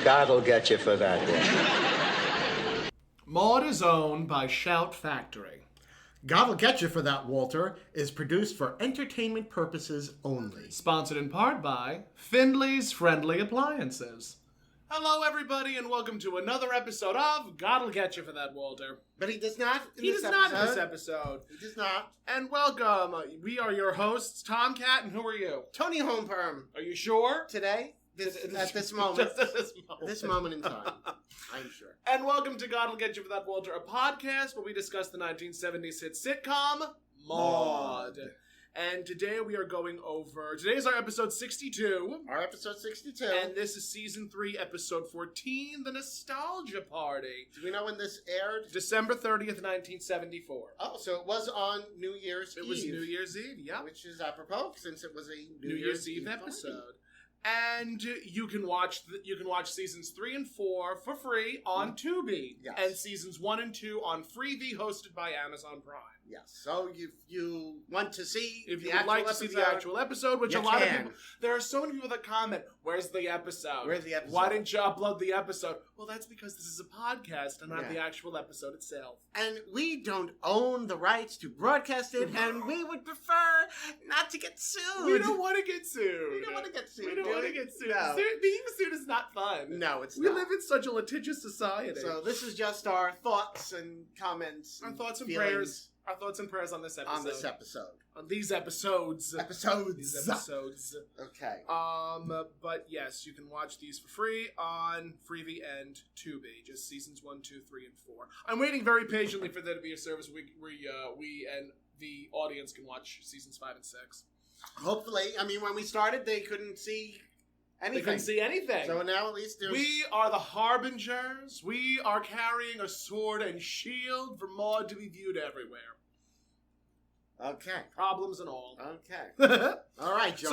God'll get you for that one. Maude is owned by Shout Factory. God'll Get You for That, Walter is produced for entertainment purposes only. Sponsored in part by Findley's Friendly Appliances. Hello, everybody, and welcome to another episode of God'll Get You for That, Walter. But he does not in He this does episode. not in this episode. He does not. And welcome. We are your hosts, Tom, Catt, and who are you? Toni Homeperm. Are you sure? Today? At this moment. Just at this moment. This moment in time. I'm sure. And welcome to God'll Get You for That, Walter, a podcast where we discuss the 1970s hit sitcom, Maude. And today we are going over... Today is our episode 62. Our episode 62. And this is season 3, episode 14, The Nostalgia Party. Do we know when this aired? December 30th, 1974. Oh, so it was on New Year's Eve. It was New Year's Eve, yeah. Which is apropos, since it was a New Year's Eve episode. Party. And you can watch seasons 3 and 4 for free on Tubi. Yes. And seasons 1 and 2 on Freevee, hosted by Amazon Prime. Yes. So if you want to see If you the would like to actual see the actual episode, which you a lot of can. people... There are so many people that comment, where's the episode? Where's the episode? Why didn't you upload the episode? Well, that's because this is a podcast and not Yeah. the actual episode itself. And we don't own the rights to broadcast it, and we would prefer not to get sued. We don't want to get sued. We don't want to get sued. We don't do want to get sued. No. Being sued is not fun. No, it's We not. live in such a litigious society. So this is just our thoughts and comments. Our thoughts and feelings prayers. Our thoughts and prayers on this episode. on this episode. On these episodes. These episodes. Okay. But yes, you can watch these for free on Freevee and Tubi. Just seasons 1, 2, 3, and 4. I'm waiting very patiently for there to be a service where we and the audience can watch seasons 5 and 6. Hopefully, I mean, when we started, they couldn't see anything. They couldn't see anything. So now at least there's... We are the harbingers. We are carrying a sword and shield for Maude to be viewed everywhere. Okay. Problems and all. Okay. All right, Joe.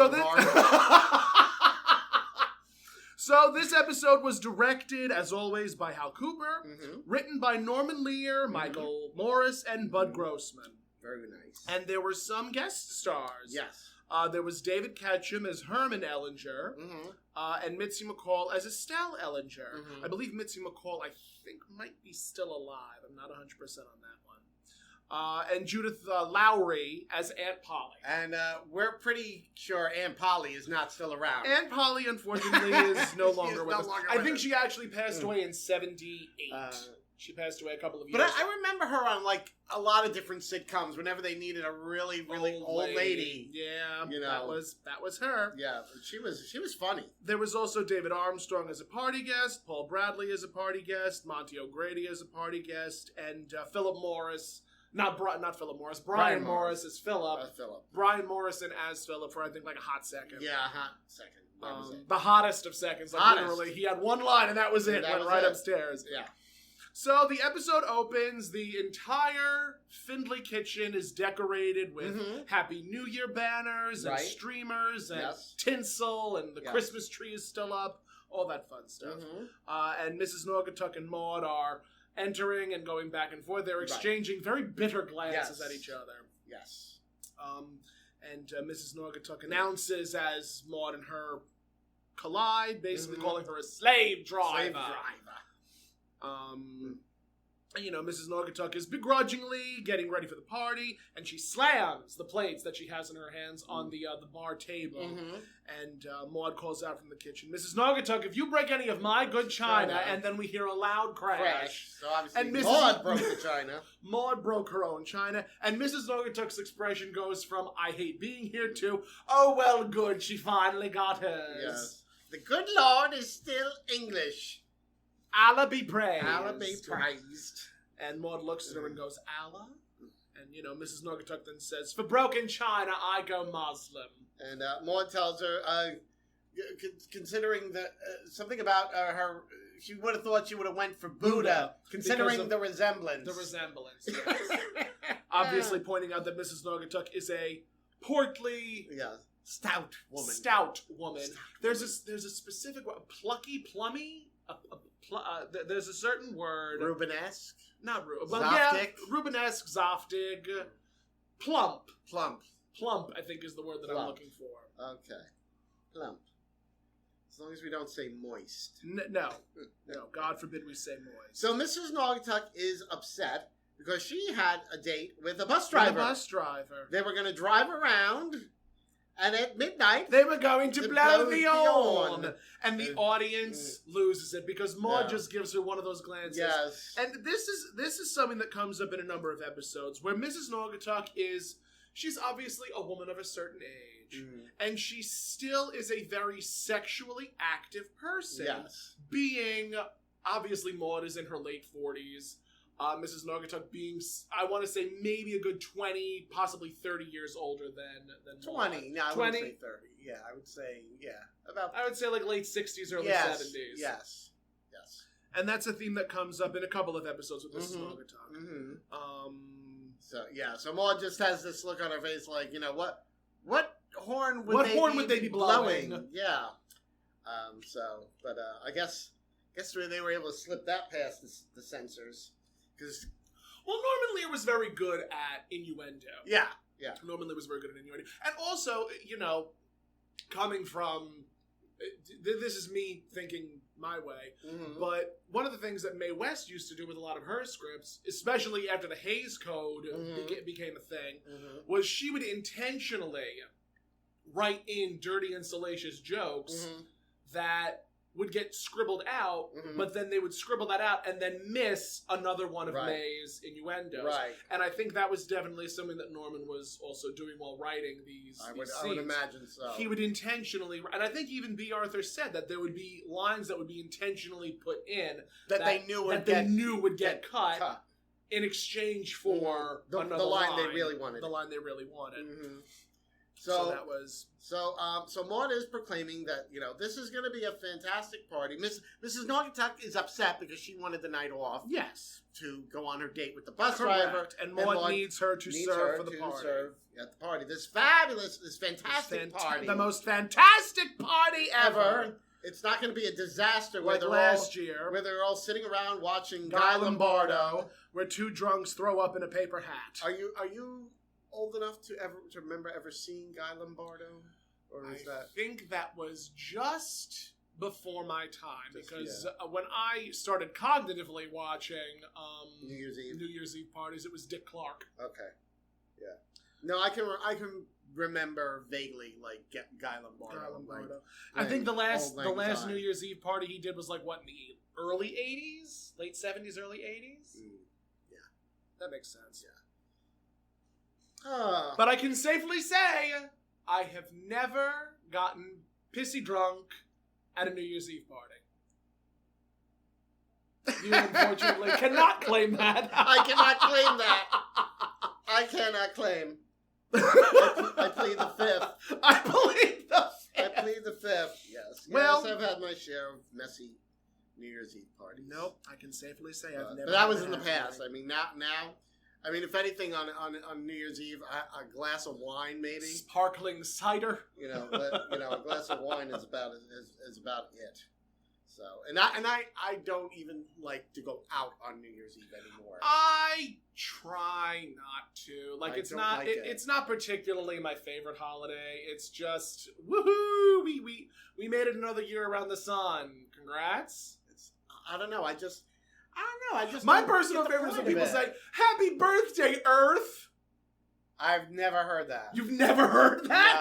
So this episode was directed, as always, by Hal Cooper, Mm-hmm. written by Norman Lear, Michael Morris, and Bud Grossman. Very nice. And there were some guest stars. Yes. There was David Ketchum as Herman Ellinger, Mm-hmm. and Mitzi McCall as Estelle Ellinger. Mhm. I believe Mitzi McCall, I think, might be still alive. I'm not 100% on that one. And Judith Lowry as Aunt Polly. And we're pretty sure Aunt Polly is not still around. Aunt Polly, unfortunately, is no longer with us. I think us. she actually passed away in 78. She passed away a couple of years But I remember her on, like, a lot of different sitcoms whenever they needed a really, really old lady. Yeah, You know. that was her. Yeah, she was funny. There was also David Armstrong as a party guest, Paul Bradley as a party guest, Monty O'Grady as a party guest, and Philip Morris. Not Philip Morris. Brian Morris as Philip. Philip. Brian Morrison as Philip for, I think, like a hot second. Yeah, hot second. That was it. The hottest of seconds. Like, Hottest. literally, he had one line and that was it. That Went was right it. upstairs. Yeah. So the episode opens. The entire Findley kitchen is decorated with Mhm. Happy New Year banners and Right. streamers and Yes. tinsel, and the Yes. Christmas tree is still up. All that fun stuff. Mhm. And Mrs. Naugatuck and Maude are entering and going back and forth. They're exchanging very bitter glances Yes. at each other. Yes. And Mrs. Naugatuck announces as Maude and her collide, basically calling her a slave driver. Slave driver. You know, Mrs. Naugatuck is begrudgingly getting ready for the party, and she slams the plates that she has in her hands on the bar table. Mhm. And Maude calls out from the kitchen, "Mrs. Naugatuck, if you break any of my good china," and then we hear a loud crash. So obviously, And Mrs. Maude broke the china. Maude broke her own china, and Mrs. Naugatuck's expression goes from "I hate being here" to "Oh well, good, she finally got hers." Yes. The good Lord is still English. Allah be praised. Allah be praised. And Maude looks at her and goes, "Allah?" And, you know, Mrs. Naugatuck then says, "For broken china, I go Muslim." And Maude tells her, considering the something about her, she would have thought she would have went for Buddha, considering the resemblance. The resemblance, yes. Obviously pointing out that Mrs. Naugatuck is a portly, stout woman. There's a specific word, plummy? There's a certain word. Rubenesque? Not Ruben. Zoftig? Yeah, Rubenesque, Zoftig. Plump. Plump. Plump, I think, is the word that I'm looking for. Okay. Plump. As long as we don't say moist. No. God forbid we say moist. So Mrs. Naugatuck is upset because she had a date with a bus driver. They were going to drive around, and at midnight they were going to blow the horn. And the audience loses it because Maude just gives her one of those glances. Yes. And this is something that comes up in a number of episodes where Mrs. Naugatuck she's obviously a woman of a certain age. And she still is a very sexually active person. Yes. Being, obviously Maude is in her late 40s. Mrs. Naugatuck being, I want to say, maybe a good 20, possibly 30 years older than 20. No, I wouldn't say 30. Yeah, I would say, about... I would say like late 60s, early 70s. Yes. And that's a theme that comes up in a couple of episodes with Mrs. Naugatuck. So Maude just has this look on her face like, what horn would they be blowing? Yeah. I guess they were able to slip that past the censors. Well, Norman Lear was very good at innuendo. Yeah. Norman Lear was very good at innuendo. And also, coming from... This is me thinking my way, but one of the things that Mae West used to do with a lot of her scripts, especially after the Hays Code became a thing, was she would intentionally write in dirty and salacious jokes that would get scribbled out, but then they would scribble that out and then miss another one of Mae's innuendos. Right. And I think that was definitely something that Norman was also doing while writing these scenes. I would imagine so. He would intentionally, and I think even B. Arthur said that there would be lines that would be intentionally put in that they knew would get cut in exchange for the line they really wanted. The line they really wanted. So that was... So Maude is proclaiming that, this is going to be a fantastic party. Mrs. Naugatuck is upset because she wanted the night off. Yes. To go on her date with the bus driver. And Maude needs her to serve for the party. Serve at the party. This fantastic party. The most fantastic party ever. It's not going to be a disaster like last year. Where they're all sitting around watching Guy Lombardo, where two drunks throw up in a paper hat. Are you old enough to remember ever seeing Guy Lombardo? Or is I think that was just before my time, because when I started cognitively watching New Year's Eve parties, it was Dick Clark. Okay, yeah. No, I can remember vaguely like Guy Lombardo. I think the last New Year's Eve party he did was like what, in the early '80s, late '70s, early '80s. Yeah, that makes sense. Yeah. But I can safely say I have never gotten pissy drunk at a New Year's Eve party. You unfortunately cannot claim that. I cannot claim that. I cannot claim. I plead the fifth. I plead the fifth. I plead the fifth. Yes. Well, I've had my share of messy New Year's Eve parties. Nope. I can safely say I've never. But that was in the past. I mean, now. I mean, if anything, on New Year's Eve, a glass of wine, maybe sparkling cider. A glass of wine is about it. So, and I don't even like to go out on New Year's Eve anymore. I try not to. It's not particularly my favorite holiday. It's just woohoo! We made it another year around the sun. Congrats. I don't know. I just. My personal favorite is when people say, "Happy birthday, Earth." I've never heard that. You've never heard that?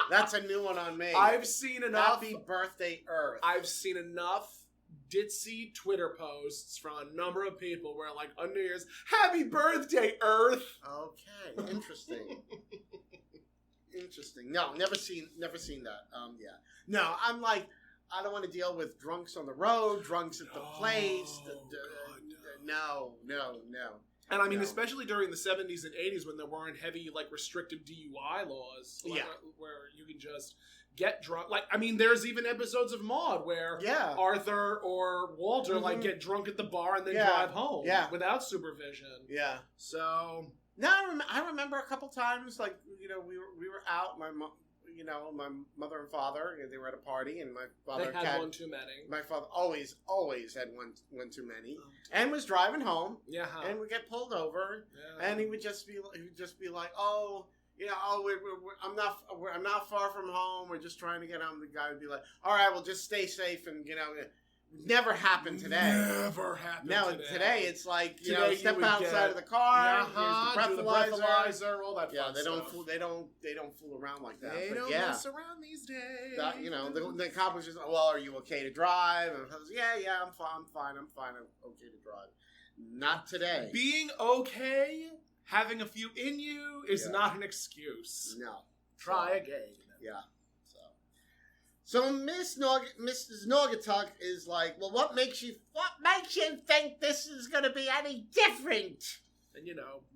No. That's a new one on me. I've seen enough. Happy birthday, Earth. I've seen enough ditzy Twitter posts from a number of people where, like, on New Year's, "Happy birthday, Earth." Okay, interesting. Interesting. No, never seen that. Yeah. No, I'm like, I don't want to deal with drunks on the road, drunks at the place. No. And I mean, especially during the 70s and 80s when there weren't heavy, like, restrictive DUI laws. Where you can just get drunk. Like, I mean, there's even episodes of Maude where Arthur or Walter, like, get drunk at the bar and then drive home without supervision. Yeah. So... No, I remember a couple times, like, we were out, my mother and father, they were at a party, and my father had one too many. My father always had one too many, and was driving home. Yeah. And we get pulled over, and he would just be like, "Oh, I'm not far from home. We're just trying to get home. The guy would be like, all right, well, just stay safe, and never happened today. Never happened today it's like, Today step outside of the car, do the breathalyzer, all that fun they don't stuff. they don't fool around like that. They don't mess around these days. The cop was just, well, are you okay to drive? And I was, yeah, I'm fine, I'm okay to drive. Not today. Being okay, having a few in you is not an excuse. No. Try again. Yeah. So Mrs. Naugatuck is like, well, what makes you think this is going to be any different? And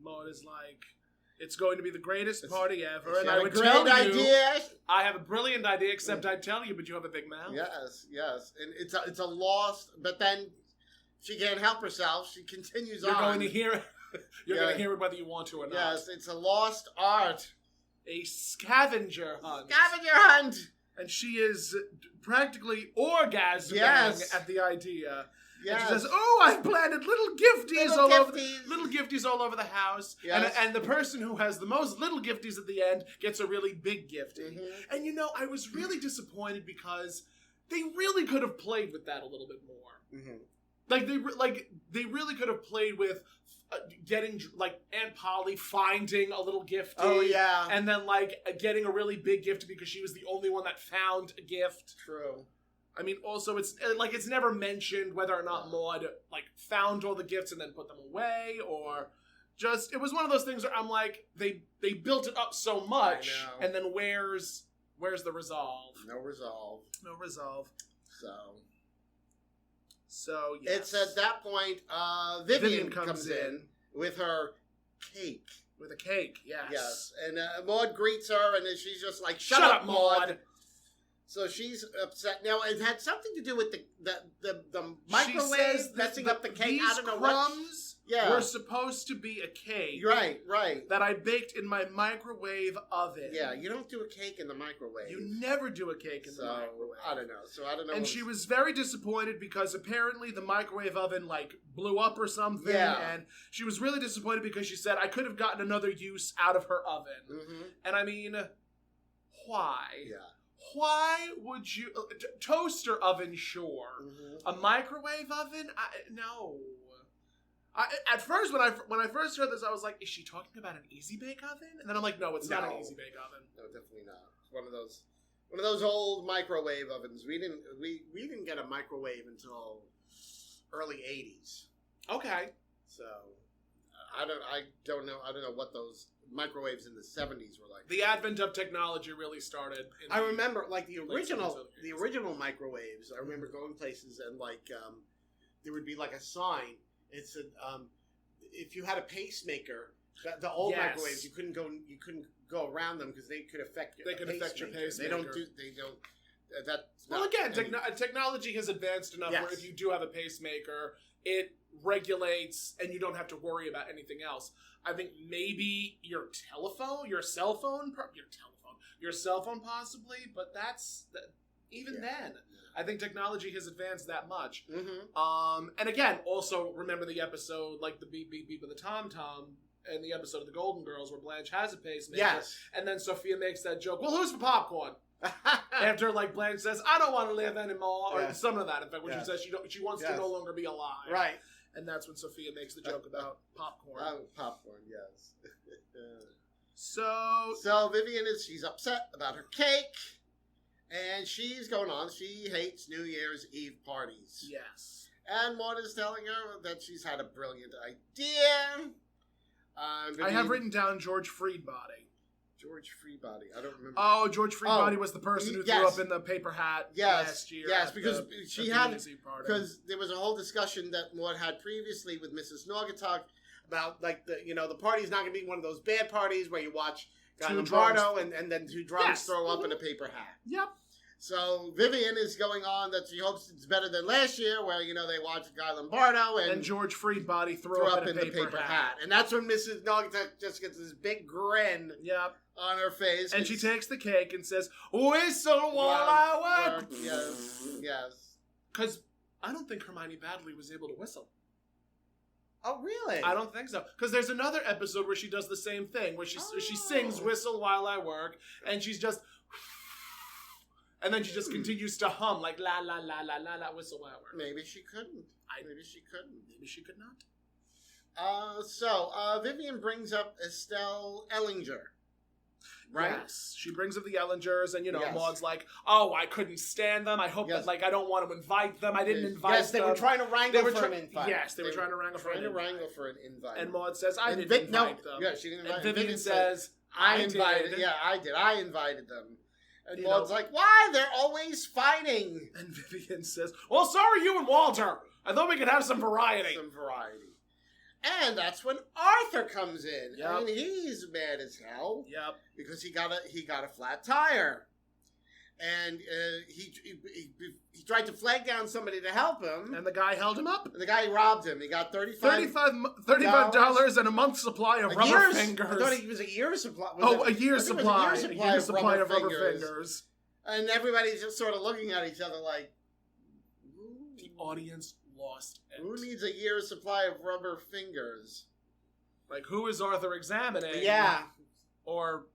Maude is like, it's going to be the greatest party ever, and I would tell you, idea. I have a brilliant idea, except I'd tell you, but you have a big mouth. Yes, and it's a lost, but then she can't help herself. She continues on. You're going to hear it. You're going to hear it whether you want to or not. Yes, it's a lost art. A scavenger hunt. Scavenger hunt. And she is practically orgasming at the idea. Yes. And she says, "Oh, I've planted little gifties all over the house." Yes. And the person who has the most little gifties at the end gets a really big giftie. Mm-hmm. And I was really disappointed because they really could have played with that a little bit more. Mm-hmm. They really could have played with getting Aunt Polly finding a little gift. Oh yeah. And then getting a really big gift because she was the only one that found a gift. True. I mean, also it's never mentioned whether or not Maude found all the gifts and then put them away, or just it was one of those things where I'm like, they built it up so much, and then where's the resolve? No resolve. So yes. It's at that point, Vivian comes in with her cake. With a cake, yes. Yes, and Maude greets her, and then she's just like, "Shut up, Maude." So she's upset. Now, it had something to do with the microwave messing up the cake. I don't know crumbs were supposed to be a cake. Right. That I baked in my microwave oven. Yeah, you don't do a cake in the microwave. You never do a cake in the microwave. I don't know. And she was very disappointed because apparently the microwave oven blew up or something. Yeah. And she was really disappointed because she said, I could have gotten another use out of her oven. Mm-hmm. And I mean, why? Yeah. Why would you... toaster oven, sure. Mm-hmm. A microwave oven? No. At first, when I first heard this, I was like, is she talking about an Easy Bake Oven? And then I'm like, no, it's not an Easy Bake Oven. No, definitely not. It's one of those old microwave ovens. We didn't get a microwave until early 80s. Okay. So I don't know what those microwaves in the 70s were like. The advent of technology really started. I remember the original microwaves. I remember going places and there would be a sign. It said if you had a pacemaker, the old microwaves, you couldn't go around them because they could affect your pacemaker. They don't. Well, again, technology has advanced enough where if you do have a pacemaker, it regulates and you don't have to worry about anything else. I think maybe your cell phone possibly, but then. I think technology has advanced that much. Mm-hmm. And again, also remember the episode, the beep beep beep of the tom tom, and the episode of the Golden Girls where Blanche has a pacemaker. Yes. And then Sophia makes that joke. Well, who's for popcorn? After Blanche says, "I don't want to live anymore," or something of that. In fact, when she says she wants to no longer be alive. Right. And that's when Sophia makes the joke about popcorn. Popcorn, yes. So Vivian she's upset about her cake. And she's going on. She hates New Year's Eve parties. Yes. And Maude is telling her that she's had a brilliant idea. I have written down George Freedbody. George Freedbody. I don't remember. Oh, George Freedbody was the person who threw up in the paper hat last year. Yes, because because there was a whole discussion that Maude had previously with Mrs. Naugatuck about the party's not going to be one of those bad parties where you watch Guy Lombardo and then two drunks throw up in a paper hat. Yep. So Vivian is going on that she hopes it's better than last year, where they watched Guy Lombardo and George Freedbody threw up in the paper hat, and that's when Mrs. Naugatuck just gets this big grin. Yep. On her face, and she takes the cake and says, "Whistle while I work." Yes. Because I don't think Hermione Baddeley was able to whistle. Oh, really? I don't think so. Because there's another episode where she does the same thing, where she sings "Whistle While I Work," and she's just, and then she just continues to hum like la la la la la la whistle while I work. Maybe she couldn't. Maybe she could not. So Vivian brings up Estelle Ellinger. Right? Yes. She brings up the Ellingers, and, Yes. Maude's like, oh, I couldn't stand them. I hope that, I don't want to invite them. I didn't invite them. Yes, they were trying to wrangle for an invite. Yes, they were trying to wrangle for an invite. And Maude says, I didn't invite them. Yeah, she didn't invite them. And Vivian says, I invited. Yeah, I did. I invited them. And Maude's like, why? They're always fighting. And Vivian says, well, sorry, you and Walter. I thought we could have some variety. And that's when Arthur comes in. Yep. And he's mad as hell. Yep. Because he got a flat tire. And he tried to flag down somebody to help him. And the guy held him up. And the guy robbed him. He got $35 and a month's supply of rubber fingers. I thought it was a year's supply. A year's supply. A year's supply of rubber fingers. And everybody's just sort of looking at each other like, the audience lost it. Who needs a year's supply of rubber fingers? Like, who is Arthur examining? Yeah. Or,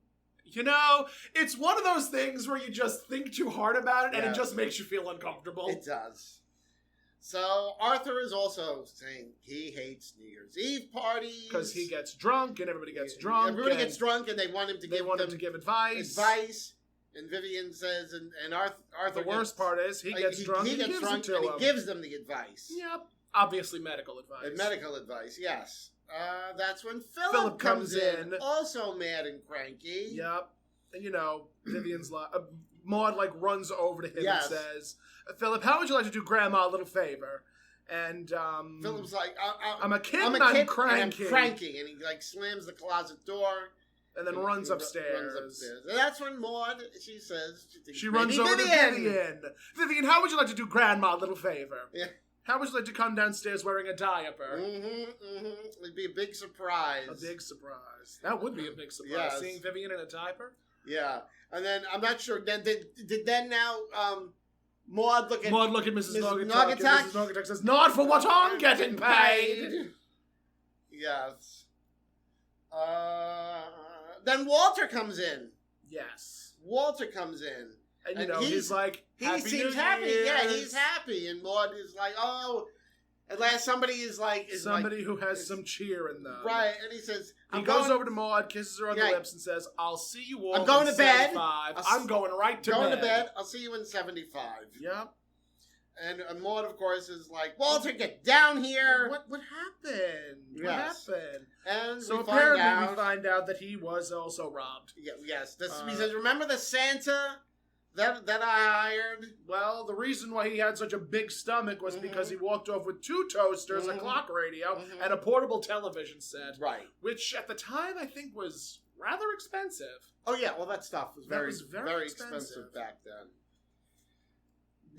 it's one of those things where you just think too hard about it and it just makes you feel uncomfortable. It does. So Arthur is also saying he hates New Year's Eve parties. Because he gets drunk and everybody gets drunk. Everybody gets drunk and they want him to give advice. And Vivian says, and Arthur. The worst part is he gets drunk. He gets drunk and he gives them the advice. Yep. Obviously, medical advice. Medical advice, yes. That's when Philip comes in, also mad and cranky. Yep. And Vivian's Maude runs over to him and says, "Philip, how would you like to do Grandma a little favor?" And Philip's like, "I'm a kid, and I'm cranky." And I'm cranky, and he slams the closet door. And then runs upstairs. And that's when Maude, she says... She runs over to Vivian. Vivian, how would you like to do Grandma a little favor? Yeah. How would you like to come downstairs wearing a diaper? It'd be a big surprise. A big surprise. That would be a big surprise. Yes. Seeing Vivian in a diaper? Yeah. And then, I'm not sure, did Maude look at Mrs. Naugatuck? Mrs. Naugatuck says, not for what I'm getting paid. Yes. Then Walter comes in. Yes. Walter comes in. And, he's like, he seems happy. Yeah, he's happy. And Maude is like, oh, at last somebody is somebody who has some cheer in them. Right. And he says, he goes over to Maude, kisses her on the lips, and says, I'll see you all I'm going in to bed. 75. I'm going right to bed. Going to bed. I'll see you in 75. Yep. And Maude, of course, is like, Walter, get down here. What happened? Yes. What happened? And so apparently we find out that he was also robbed. Yeah, yes. He says, remember the Santa that I hired? Well, the reason why he had such a big stomach was because he walked off with 2 toasters, a clock radio, and a portable television set. Right. Which at the time I think was rather expensive. Oh, yeah. Well, that stuff was very expensive back then.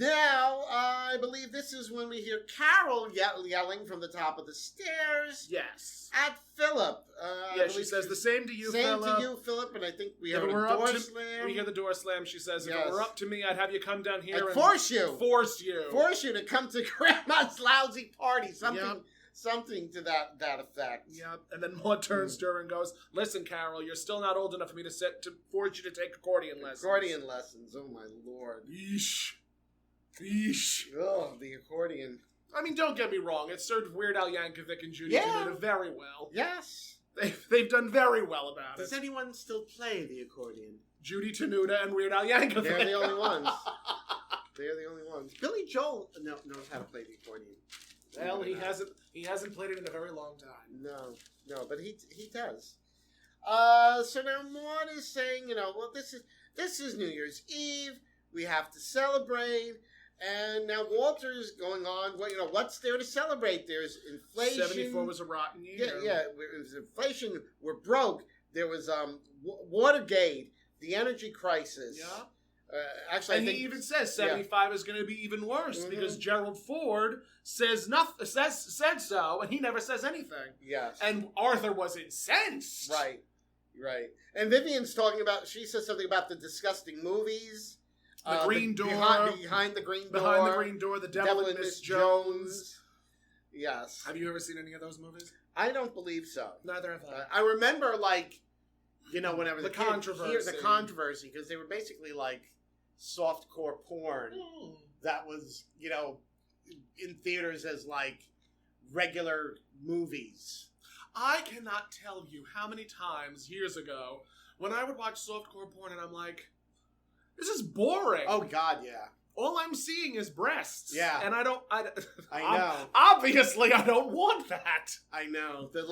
Now, I believe this is when we hear Carol yelling from the top of the stairs. Yes. At Philip. She says, the same to you, Philip. Philip. Same to you, Philip, and I think we hear the door slam. We hear the door slam. She says, if it were up to me, I'd have you come down here and force you. Force you. Force you to come to Grandma's lousy party. Something to that effect. Yep. And then Maude turns to her and goes, listen, Carol, you're still not old enough for me to force you to take accordion lessons. Accordion lessons. Oh, my Lord. Yeesh. Oh, the accordion. I mean, don't get me wrong. It served Weird Al Yankovic and Judy Tenuta very well. Yes. They've done very well about it. Does anyone still play the accordion? Judy Tenuta and Weird Al Yankovic. They're the only ones. They're the only ones. Billy Joel knows how to play the accordion. Well, he hasn't played it in a very long time. No, but he does. So now Maude is saying, well, this is New Year's Eve. We have to celebrate. And now Walter's going on. Well, what's there to celebrate? There's inflation. 74 was a rotten year. Yeah. It was inflation. We're broke. There was Watergate, the energy crisis. Yeah. Actually, and he even says 75 is going to be even worse because Gerald Ford said so, and he never says anything. Yes. And Arthur was incensed. Right. And Vivian's talking about. She says something about the disgusting movies. The green door. Behind the green door. Behind the green door, the devil and Miss Jones. Yes. Have you ever seen any of those movies? I don't believe so. Neither have I. I remember, like, when I was The a kid, controversy. the controversy, because they were basically like softcore porn that was, in theaters as like regular movies. I cannot tell you how many times years ago when I would watch softcore porn and I'm like, this is boring. Oh God, yeah. All I'm seeing is breasts. Yeah. And I know. Obviously, I don't want that. I know. The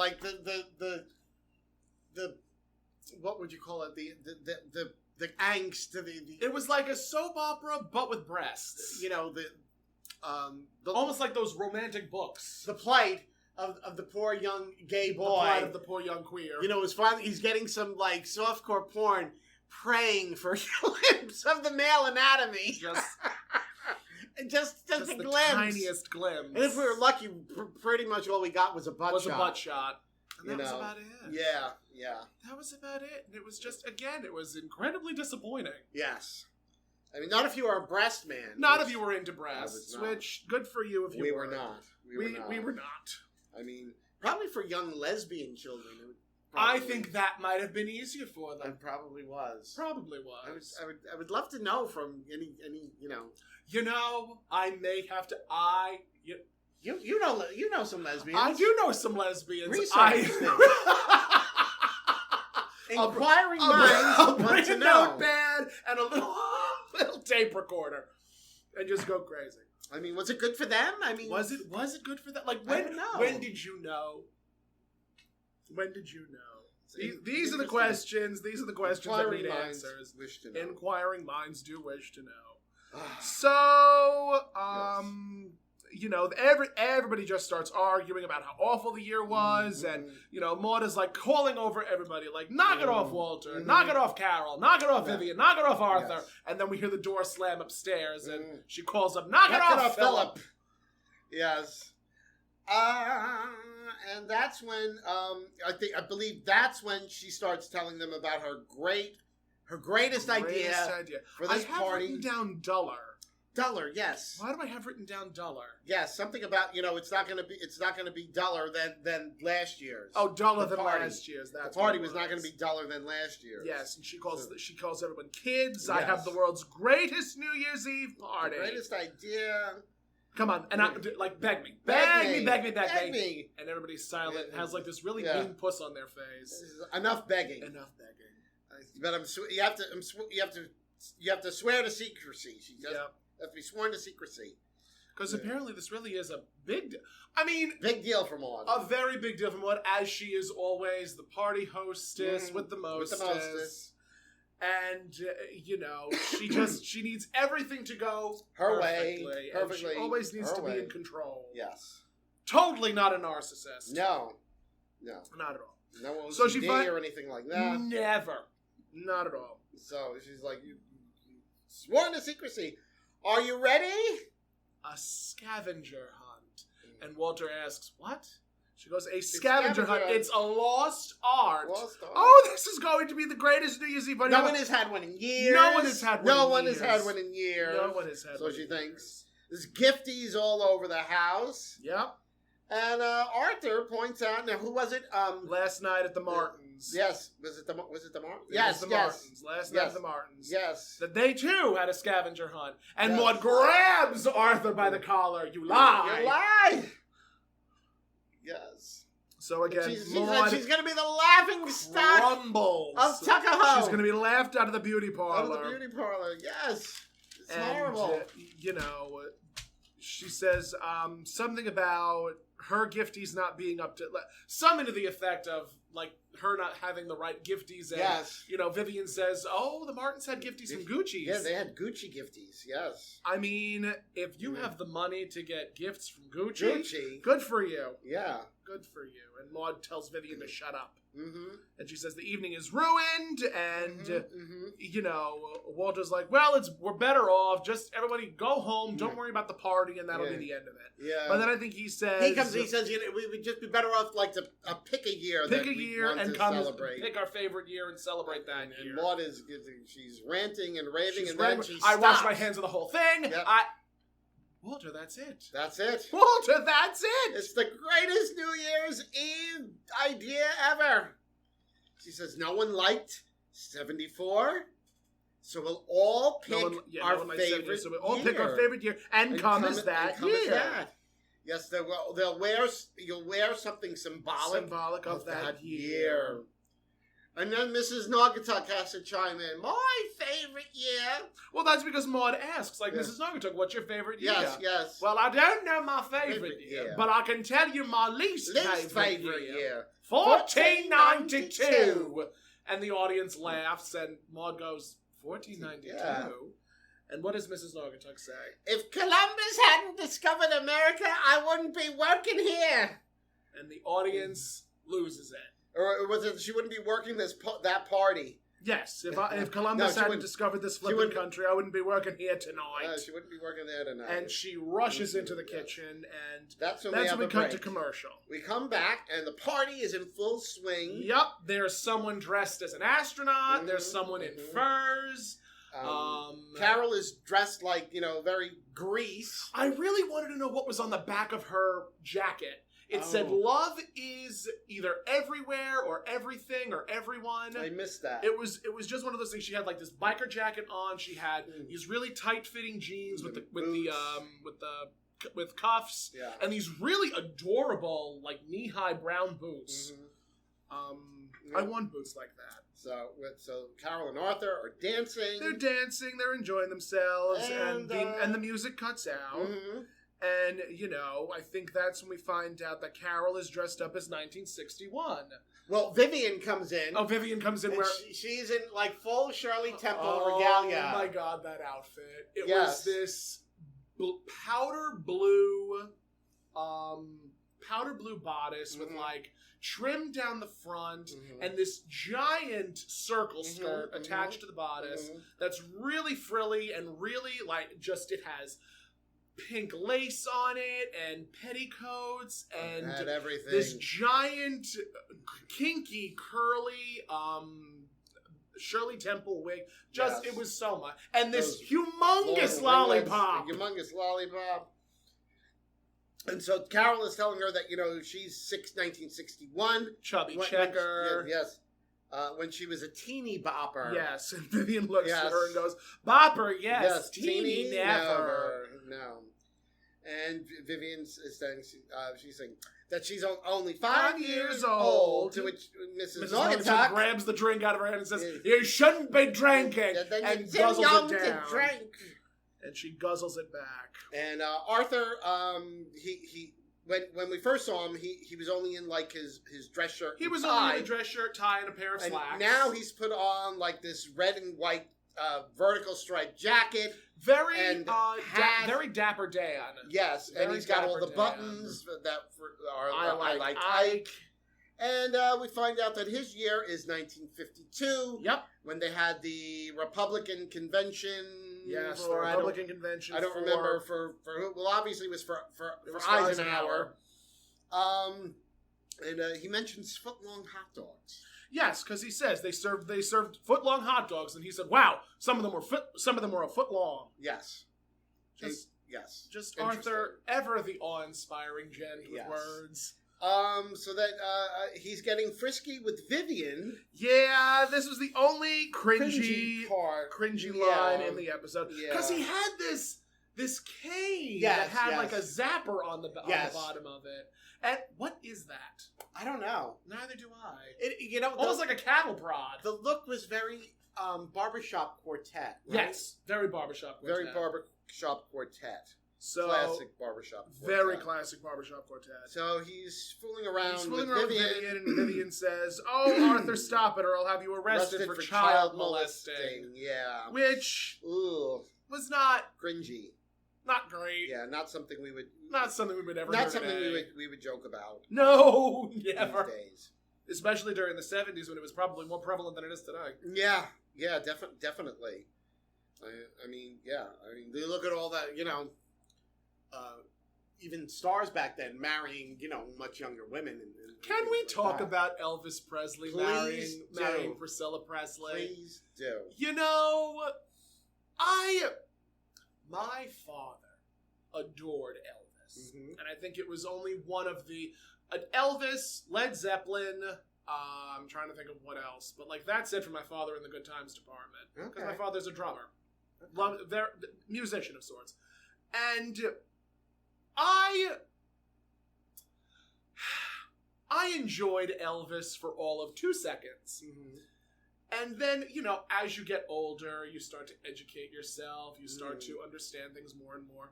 what would you call it? The angst. It was like a soap opera, but with breasts. Almost like those romantic books. The plight of the poor young gay boy. The plight of the poor young queer. It was finally he's getting some like softcore porn, praying for a glimpse of the male anatomy. Just a the glimpse. Tiniest glimpse. And if we were lucky, pretty much all we got was a butt shot. A butt shot. And that was about it. Yeah. That was about it. And it was just, again, it was incredibly disappointing. Yes. I mean, not if you are a breast man. Not if you were into breasts, which, good for you if you were. We were not. We were not. I mean, probably for young lesbian children. I think that might have been easier for them. It probably was. Probably was. I would love to know from any. I may have to. You know some lesbians. I do know some lesbians. Research Inquiring minds want to know. A notepad and a little tape recorder, and just go crazy. I mean, was it good for them? I mean, was it good for them? Like I don't know. When did you know? When did you know? These are the questions. These are the questions that need answers. Wish to know. Inquiring minds do wish to know. So, everybody just starts arguing about how awful the year was, and Maude is like calling over everybody, like, knock it off, Walter, knock it off, Carol, knock it off, Vivian, knock it off, Arthur, and then we hear the door slam upstairs, and she calls up, knock it off, Philip. Yes. And that's when I believe that's when she starts telling them about her greatest idea for this I have party. Written down duller. Duller, yes. Why do I have written down duller? Yes, something about it's not going to be duller than last year's. Oh, duller than last year's. That's the party was not going to be duller than last year's. Yes, and she calls everyone kids. Yes. I have the world's greatest New Year's Eve party. The greatest idea. Come on, and beg me. And everybody's silent and has like this really mean puss on their face. Enough begging. But you have to swear to secrecy. She does have to be sworn to secrecy. Because apparently this really is a big deal. I mean... Big deal for Maude. A very big deal for Maude, as she is always the party hostess with the mostess. And, she needs everything to go her perfectly. way. Perfectly. And she always needs to be in control. Yes. Totally not a narcissist. No. Not at all. No OCD or anything like that. Never. Not at all. So she's like, you sworn to secrecy. Are you ready? A scavenger hunt. And Walter asks, what? She goes, a scavenger hunt. It's a lost art. Oh, this is going to be the greatest New Year's Eve party. No one has had one in years. No one has had one in years. So she thinks. There's gifties all over the house. Yep. And Arthur points out, now who was it? Last night at the Martins. Yes. Was it the Martins? Yes, the Martins. Last night at the Martins. Yes. That they too had a scavenger hunt. And Maude grabs Arthur by the collar. You lie. You lie. Yes. So again, she's going to be the laughing stock of Tuckahoe. She's going to be laughed out of the beauty parlor. Yes. It's horrible. She says something about her gifties not being up to... Something to the effect of, like, her not having the right gifties. And, Vivian says, oh, the Martins had gifties from Gucci's. Yeah, they had Gucci gifties, yes. I mean, if you have the money to get gifts from Gucci, good for you. Yeah. Good for you. And Maude tells Vivian to shut up. Mm-hmm. And she says the evening is ruined, and, Walter's like, well, we're better off. Just everybody go home. Don't worry about the party, and that'll be the end of it. Yeah. But then I think he says... He says, we would just be better off, like, to pick a year and celebrate. Pick our favorite year and celebrate that year. And Maude she's ranting and raving, then she stops. I wash my hands of the whole thing. Yep. Walter, that's it. That's it. Walter, that's it. It's the greatest New Year's Eve idea ever. She says, no one liked 74, so we'll all pick our favorite so we'll all pick our favorite year, and come as that year. Yes, they'll wear. You'll wear something symbolic of that year. And then Mrs. Naugatuck has to chime in. My favorite year. Well, that's because Maude asks, like, Mrs. Naugatuck, what's your favorite year? Yes. Well, I don't know my favorite year, but I can tell you my least favorite year. 1492. And the audience laughs, and Maude goes, 1492? Yeah. And what does Mrs. Naugatuck say? If Columbus hadn't discovered America, I wouldn't be working here. And the audience loses it. Or was it she wouldn't be working that party? Yes. If Columbus hadn't discovered this flippin' country, I wouldn't be working here tonight. She wouldn't be working there tonight. And she rushes into the kitchen, and that's when we cut to commercial. We come back, and the party is in full swing. Yep. There's someone dressed as an astronaut. Mm-hmm. There's someone in furs. Carol is dressed like, very Grease. I really wanted to know what was on the back of her jacket. It said, love is either everywhere or everything or everyone. I missed that. It was just one of those things. She had like this biker jacket on. She had these really tight-fitting jeans with cuffs. Yeah. And these really adorable, like, knee-high brown boots. I want boots like that. So Carol and Arthur are dancing. They're dancing. They're enjoying themselves. And the music cuts out. Mm-hmm. And, I think that's when we find out that Carol is dressed up as 1961. Well, Vivian comes in. Oh, Vivian comes in where... She's in, like, full Shirley Temple regalia. Oh, my God, that outfit. It was this powder blue bodice with, like, trim down the front and this giant circle skirt attached to the bodice that's really frilly and really, like, it has... pink lace on it and petticoats and everything. This giant kinky curly Shirley Temple wig. It was so much. And this humongous lollipop. Humongous lollipop. And so Carol is telling her that, she's 1961. Chubby checker. Yes. When she was a teeny bopper. Yes. And Vivian looks at her and goes, bopper, yes. Teeny, never. No. And Vivian is saying, she's saying that she's only 5 years old. To which Mrs. Naugatuck grabs the drink out of her hand and says, you shouldn't be drinking. And guzzles it down. And she guzzles it back. And Arthur, when we first saw him, he was only in like his dress shirt. He was only in a dress shirt, tie, and a pair of slacks. Now he's put on like this red and white vertical striped jacket. Very Dapper Dan. Yes, and he's got all the buttons that are I like Ike. And we find out that his year is 1952. Yep. When they had the Republican convention. Yes, the Republican convention. I don't remember for who. Well, obviously it was for Eisenhower. And he mentions footlong hot dogs. Yes, because he says they served foot-long hot dogs, and he said, "Wow, some of them were a foot long." Yes. Just Arthur, ever the awe-inspiring gent with words. So that he's getting frisky with Vivian. Yeah, this was the only cringy line in the episode because he had this cane that had like a zapper on the bottom of it. And what is that? I don't know. Neither do I. Almost like a cattle prod. The look was very barbershop quartet. Right? Yes, very barbershop quartet. Very barbershop quartet. So classic barbershop quartet. Very classic barbershop quartet. So he's fooling around with Vivian, and Vivian says, "Oh, Arthur, stop it, or I'll have you arrested for child molesting." Yeah, which was not cringy. Not great. Yeah, not something we would ever. Not something we would joke about. No, never. These days. Especially during the 70s when it was probably more prevalent than it is today. Yeah, definitely. I mean, you look at all that, even stars back then marrying, much younger women. Can we talk about Elvis Presley marrying Priscilla Presley? Please do. My father, adored Elvis. Mm-hmm. And I think it was only one of the... Elvis, Led Zeppelin, I'm trying to think of what else. But, like, that's it for my father in the Good Times department. Because my father's a drummer. They're musician of sorts. And I enjoyed Elvis for all of 2 seconds. Mm-hmm. And then, you know, as you get older, you start to educate yourself. You start to understand things more and more.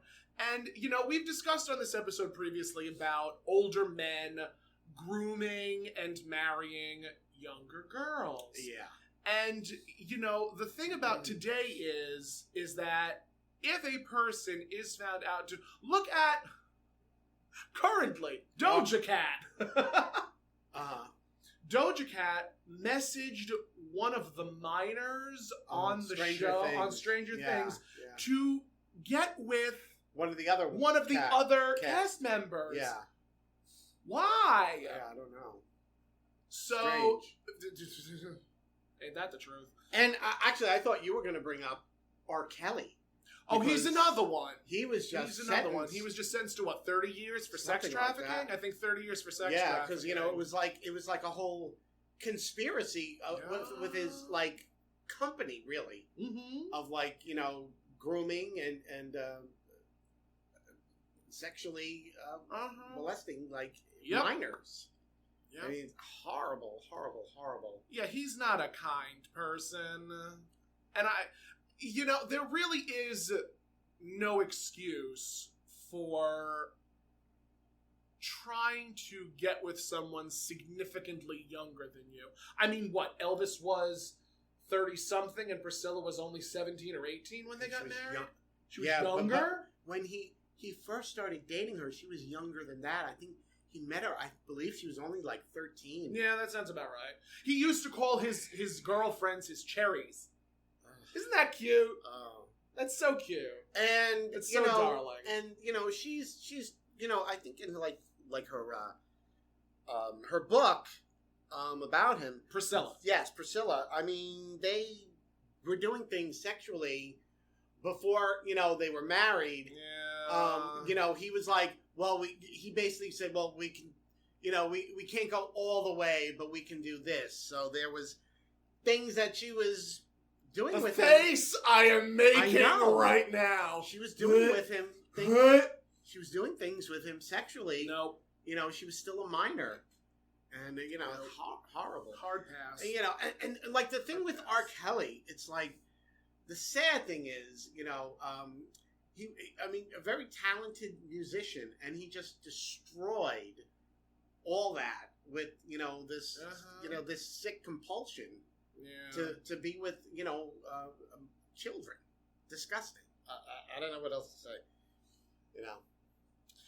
And, you know, we've discussed on this episode previously about older men grooming and marrying younger girls. Yeah. And, you know, the thing about today is that if a person is found out to look at currently Doja Cat. Doja Cat messaged one of the minors on the show on Stranger Things to get with one of the other cast members. Yeah. Why? Yeah, I don't know. So, ain't that the truth? And actually, I thought you were going to bring up R. Kelly. Oh, he's another one. He was just He's another one. He was just sentenced to what, 30 years for sex trafficking? Like I think 30 years for sex trafficking. Yeah, because you know it was like a whole conspiracy with his like company, really, of like, you know, grooming and sexually molesting like minors. Yep. I mean, horrible. Yeah, he's not a kind person, and you know, there really is no excuse for trying to get with someone significantly younger than you. I mean, what? Elvis was 30-something and Priscilla was only 17 or 18 when they got married? She was younger? But when he first started dating her, she was younger than that. I think he met her, I believe she was only like 13. Yeah, that sounds about right. He used to call his girlfriends his cherries. Isn't that cute? Oh, that's so cute. And it's so darling. And you know, she's you know, I think in like her book about him, Priscilla. Yes, Priscilla. I mean, they were doing things sexually before, you know, they were married. Yeah. You know, he was like, well, he basically said, well, we can, you know, we can't go all the way, but we can do this. So there was things that she was doing with him. The face I am making right now. She was doing with him things. She was doing things with him sexually. Nope. You know, she was still a minor. And, you know, horrible. Hard pass. And, you know, and like the thing with R. Kelly, it's like, the sad thing is, you know, a very talented musician, and he just destroyed all that with, you know, this, you know, this sick compulsion to be with, you know, children. Disgusting. I don't know what else to say. You know.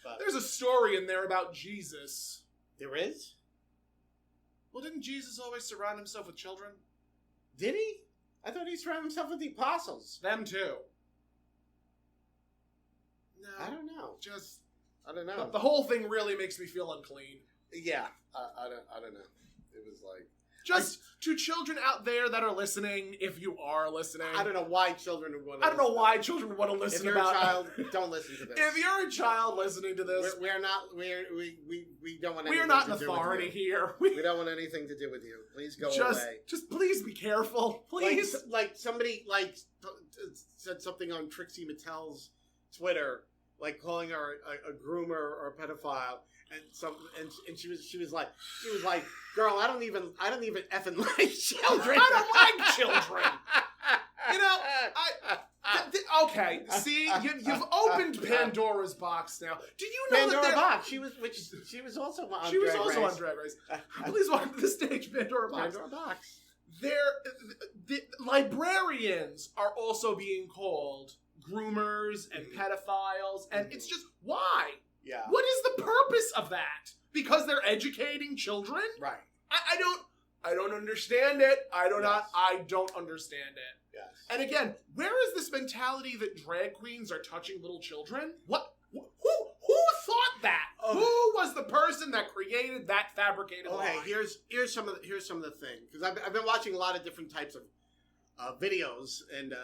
But there's a story in there about Jesus. There is? Well, didn't Jesus always surround himself with children? Did he? I thought he surrounded himself with the apostles. Them too. No. I don't know. I don't know. The whole thing really makes me feel unclean. Yeah. I don't know. It was like... Just to children out there that are listening, if you are listening. I don't know why children would want to I don't know why children would want to listen about... If you're a child, don't listen to this. If you're a child listening to this... We don't want anything to do with you. We are not an authority here. We don't want anything to do with you. Please go away. Just please be careful. Please. Like somebody said something on Trixie Mattel's Twitter, like calling her a groomer or a pedophile. And she was like, girl, I don't even effing like children. I don't like children. You know, okay. See, you've opened Pandora's box now. Do you know Pandora box? She was also on. She was also on Drag Race. Please welcome to the stage, Pandora box. Pandora box. The librarians are also being called groomers and pedophiles, and it's just why. Yeah. What is the purpose of that? Because they're educating children? Right. I don't understand it. I don't understand it. Yes. And again, where is this mentality that drag queens are touching little children? What? Who thought that? Oh. Who was the person that created that fabricated lie? Here's some of the thing, because I've been watching a lot of different types videos and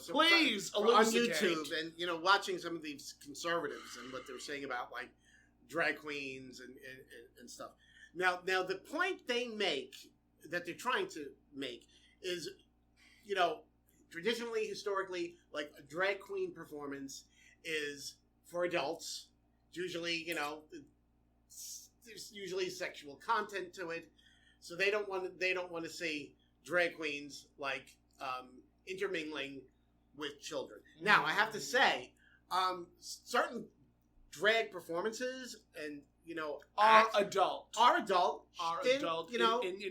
some Please on elucidate. YouTube and watching some of these conservatives and what they're saying about like drag queens and stuff. Now the point they make that they're trying to make is, traditionally, historically, like a drag queen performance is for adults. Usually, there's usually sexual content to it, so they don't want to see drag queens like intermingling with children. Now, I have to say, certain drag performances and are adult in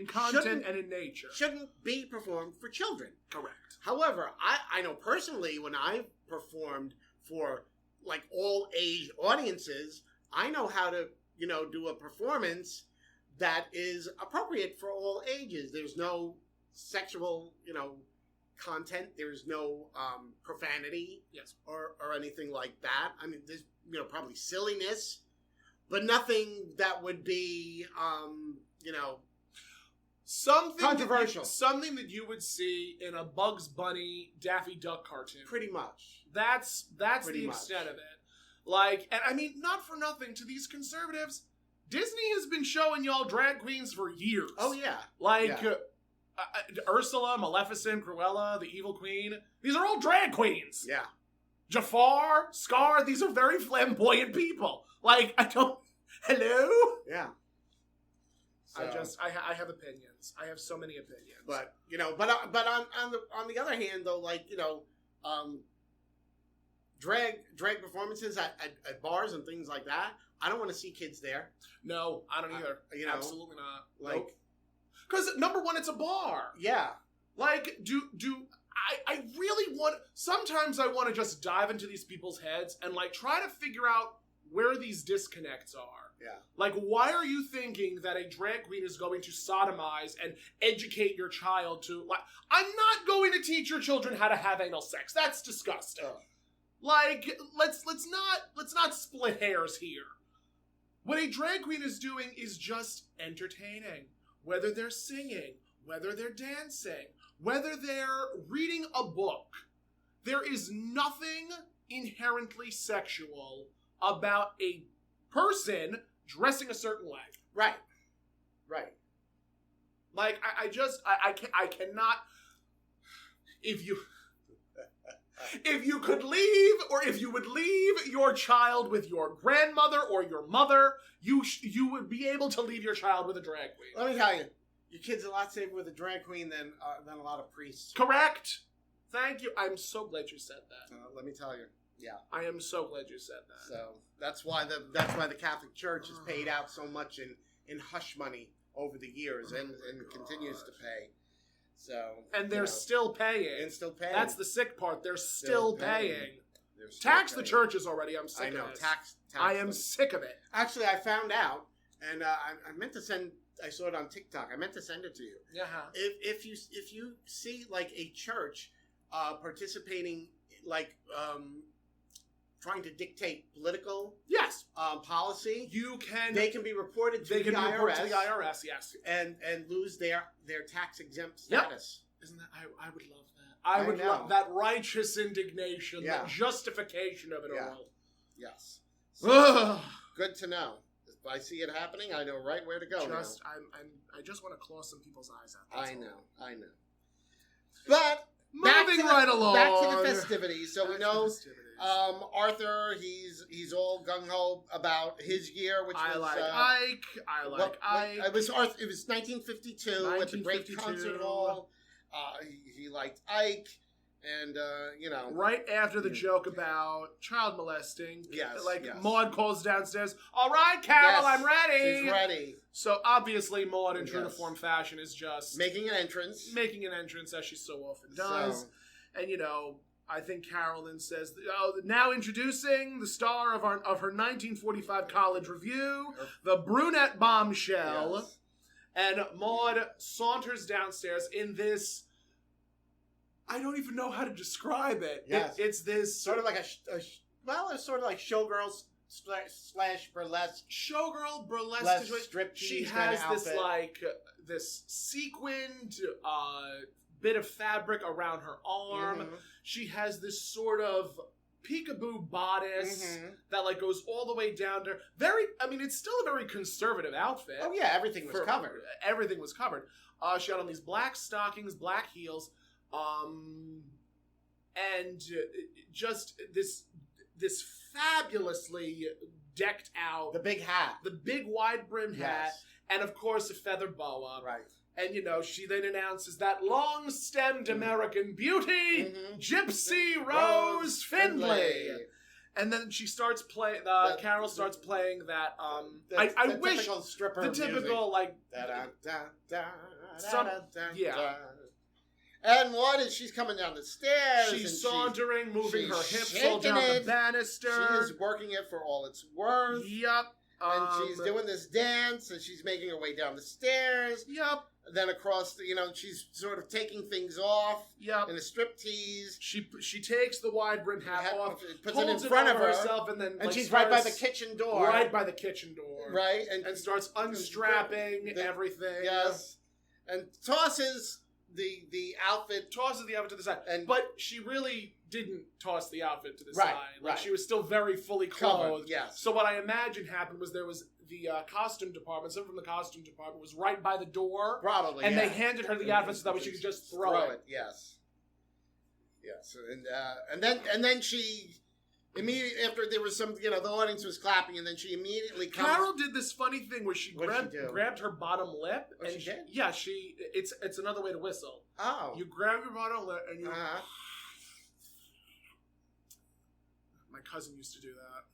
content and in nature shouldn't be performed for children. Correct. However, I know personally when I performed for like all age audiences, I know how to do a performance that is appropriate for all ages. There's no sexual content. There's no profanity, yes, or anything like that. I mean, there's probably silliness, but nothing that would be something controversial. Something that you would see in a Bugs Bunny Daffy Duck cartoon. Pretty much. That's the extent of it. Like, and I mean, not for nothing to these conservatives, Disney has been showing y'all drag queens for years. Oh yeah, like. Yeah. Ursula, Maleficent, Cruella, the Evil Queen. These are all drag queens. Yeah. Jafar, Scar, these are very flamboyant people. Like, I don't... Hello? Yeah. So, I have opinions. I have so many opinions. But, but on the other hand, though, like, drag performances at bars and things like that, I don't want to see kids there. No, I don't either. Absolutely not. Like... Nope. Because, number one, it's a bar. Yeah. Like, I really want... Sometimes I want to just dive into these people's heads and, like, try to figure out where these disconnects are. Yeah. Like, why are you thinking that a drag queen is going to sodomize and educate your child to... Like, I'm not going to teach your children how to have anal sex. That's disgusting. Like, let's not split hairs here. What a drag queen is doing is just entertaining. Whether they're singing, whether they're dancing, whether they're reading a book, there is nothing inherently sexual about a person dressing a certain way. Right. Right. Like, I cannot... If you could leave, or if you would leave your child with your grandmother or your mother, you would be able to leave your child with a drag queen. Let me tell you, your kid's a lot safer with a drag queen than a lot of priests. Correct. Thank you. I'm so glad you said that. Let me tell you. Yeah. I am so glad you said that. So that's why the Catholic Church has paid out so much in hush money over the years and continues to pay. So, and they're still paying. And still paying. That's the sick part. They're still paying. Tax the churches already. I'm sick of it. I know. Tax I am sick of it. Actually, I found out, and I meant to send. I saw it on TikTok. I meant to send it to you. Yeah. If you see like a church participating, like trying to dictate political policy, they can be reported to the IRS. Yes, and lose their tax exempt status. Yep. Isn't that? I would love that. I would love that righteous indignation, that justification of it all. Yes. So, good to know. If I see it happening, I know right where to go. I just want to claw some people's eyes out. I know. But moving right along, back to the festivities. So we know Arthur. He's all gung ho about his year, which I was like Ike. I like Ike. It was 1952 at the Great Concert Hall. He liked Ike. And, right after the joke about child molesting, yes. Maude calls downstairs, "All right, Carol, I'm ready." She's ready. So, obviously, Maude, in true to form fashion, is just... Making an entrance, as she so often does. So. And, I think Carolyn says, now introducing the star of her 1945 college review, the brunette bombshell. Yes. And Maude saunters downstairs in this... I don't even know how to describe it. Yes. It's this... Sort of like it's sort of like showgirls / burlesque. Showgirl, burlesque. Striptease she has kind of this, outfit. this sequined bit of fabric around her arm. Mhm. She has this sort of peekaboo bodice that like goes all the way down to it's still a very conservative outfit. Oh yeah, everything was covered. Everything was covered. She had on these black stockings, black heels, and just this fabulously decked out The big hat. the big wide brim hat, and of course a feather boa. Right. And she then announces that long-stemmed American beauty, Gypsy Rose Findlay. And then she starts playing. Carol starts playing that. I wish typical stripper the typical music. Yeah. And what is she's coming down the stairs? She's sauntering, moving her hips all shaking down it. the banister. She's working it for all it's worth. Yep. And she's doing this dance, and she's making her way down the stairs. Yep. Then across, she's sort of taking things off. Yep. In a striptease. She takes the wide brim hat off, puts it in front of herself, and then she's right by the kitchen door. Right by the kitchen door. Right, and starts unstrapping everything. Yes, and tosses the outfit. Tosses the outfit to the side, but she really didn't toss the outfit to the Right, side. Like right. she was still very fully clothed. Covered, yes. So what I imagine happened was there was the costume department. Someone from the costume department was right by the door, probably, and they handed her the outfit so that way she could just throw it. Yes, yes, and then she immediately after there was some, the audience was clapping, and then she immediately comes. Carol did this funny thing where she grabbed her bottom lip. Oh, and she did? Yeah, it's another way to whistle. Oh, You grab your bottom lip and you. My cousin used to do that.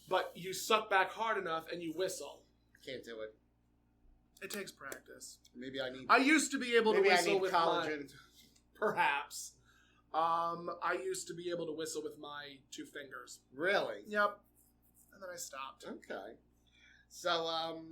But you suck back hard enough and you whistle. Can't do it. It takes practice. Maybe I need. I used to be able to whistle with collagen. Perhaps. I used to be able to whistle with my 2 fingers. Really? Yep. And then I stopped. Okay. So,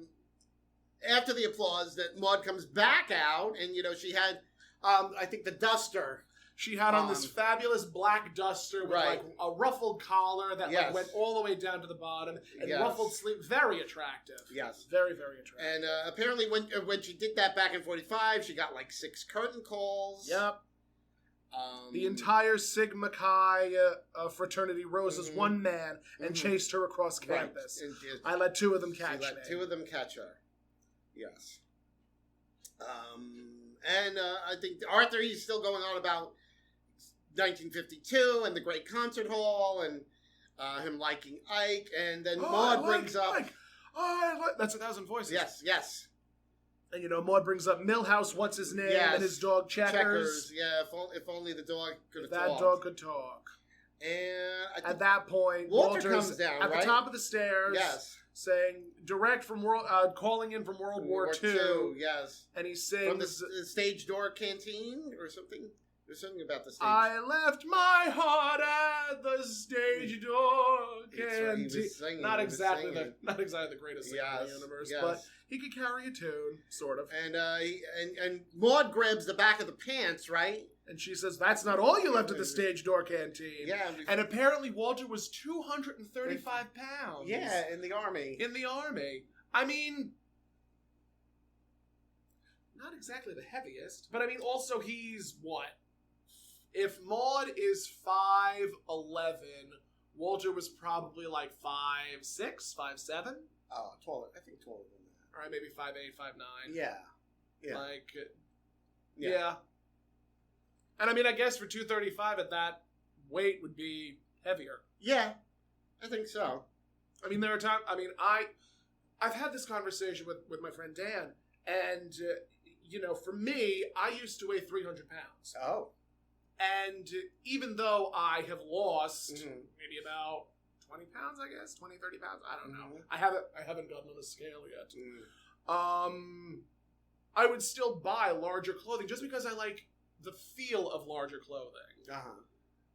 after the applause, that Maude comes back out, and she had, I think the duster. She had on this fabulous black duster with like a ruffled collar that like went all the way down to the bottom, and ruffled sleeve. Very attractive. Yes. Very, very attractive. And apparently when she did that back in 45, she got like 6 curtain calls. Yep. The entire Sigma Chi fraternity rose as one man and chased her across campus. Right. I let 2 of them catch me. 2 of them catch her. Yes. And I think Arthur, he's still going on about 1952 and the Great Concert Hall and him liking Ike. And then Maude brings up... Ike. That's 1,000 Voices. Yes, yes. And Maude brings up Millhouse, what's his name, and his dog Checkers. Yeah, if only the dog could have talked. That dog could talk. And at that point, Walter comes down at the top of the stairs, saying direct from calling in from World War II. Yes, and he sings from the stage door canteen or something. There's something about the stage. I left my heart at the stage door canteen. Not exactly the greatest singer in the universe, but he could carry a tune, sort of. And Maude grabs the back of the pants, right? And she says, "That's not all you left at the stage door canteen." Yeah. And apparently Walter was 235 pounds. Yeah, in the army. I mean, not exactly the heaviest, but I mean, also he's what? If Maude is 5'11", Walter was probably like 5'6", 5'7". Oh, taller. I think taller than that. All right, maybe 5'8", 5'9". Yeah. Yeah. And I mean, I guess for 235 at that weight would be heavier. Yeah, I think so. I mean, there are times. I mean, I've had this conversation with my friend Dan, and for me, I used to weigh 300 pounds. Oh. And even though I have lost maybe about 20 pounds, I guess 20, 30 pounds, I don't know. I haven't gotten on a scale yet. I would still buy larger clothing just because I like the feel of larger clothing.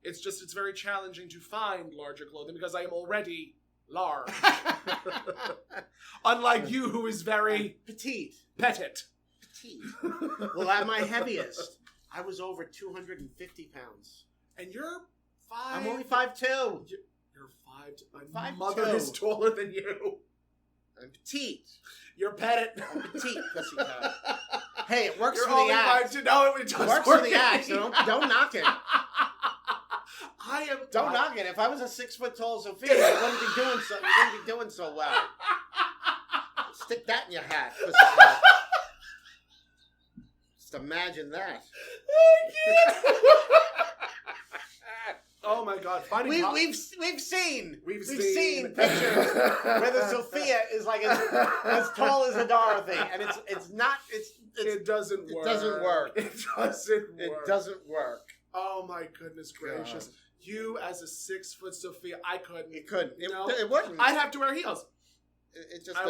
It's very challenging to find larger clothing because I am already large. Unlike you, who is very petite. Well, at my heaviest, I was over 250 pounds. And you're 5... I'm only 5'2". You're 5'2". My mother is taller than you. I'm petite. You're petite. I'm petite, pussycat. Hey, it works You're for the only act. 5'2". No, it does Works work for the act, so don't knock it. Don't knock it. If I was a 6 foot tall Sophia, you wouldn't be doing so well. Stick that in your hat, pussycat. Just imagine that. Oh my God! We've seen pictures where the Sophia is like as tall as a Dorothy, and it doesn't work. It doesn't work. It doesn't work. It doesn't work. Oh my goodness gracious! God. You as a 6 foot Sophia, I couldn't. It couldn't. No, it wouldn't. I'd have to wear heels. I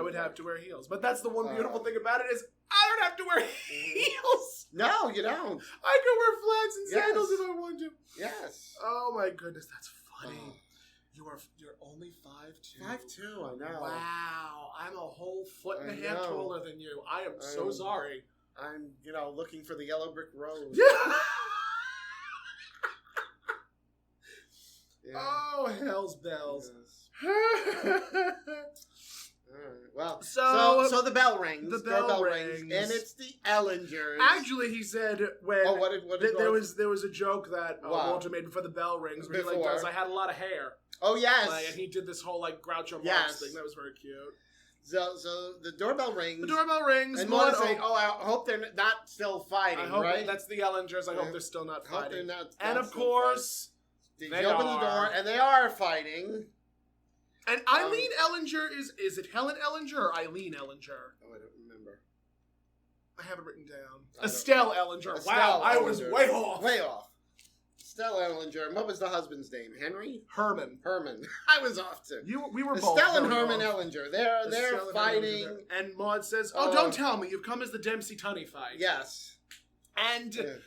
would have to wear heels. But that's the one beautiful thing about it is I don't have to wear heels. No, you don't. I can wear flats and sandals if I want to. Yes. Oh my goodness, that's funny. You're only 5'2". 5'2", I know. Wow, I'm a whole foot and a half taller than you. I am so sorry. I'm, looking for the yellow brick road. Yeah. Yeah. Oh, hell's bells. Yes. All right. Well, so the bell rings. The doorbell rings, and it's the Ellingers. Actually, he said when there was a joke that Walter made before the bell rings, where he does. I had a lot of hair. Oh yes, and he did this whole Groucho Marx thing. That was very cute. So the doorbell rings. The doorbell rings. And Maude saying, I hope they're not still fighting, I hope right? That's the Ellingers. I hope they're still not fighting. They're not, and of course, they open the door, and they are fighting. And Eileen Ellinger is it Helen Ellinger or Eileen Ellinger? Oh, I don't remember. I have it written down. Estelle Ellinger. Estelle Wow, I was Ellinger. way off. Way off. Estelle Ellinger. What was the husband's name? Henry? Herman. I was off too. We were both. Estelle and Herman Ellinger. They're fighting. And Maude says, "Oh, don't tell me you've come as the Dempsey Tunney fight." Yes. And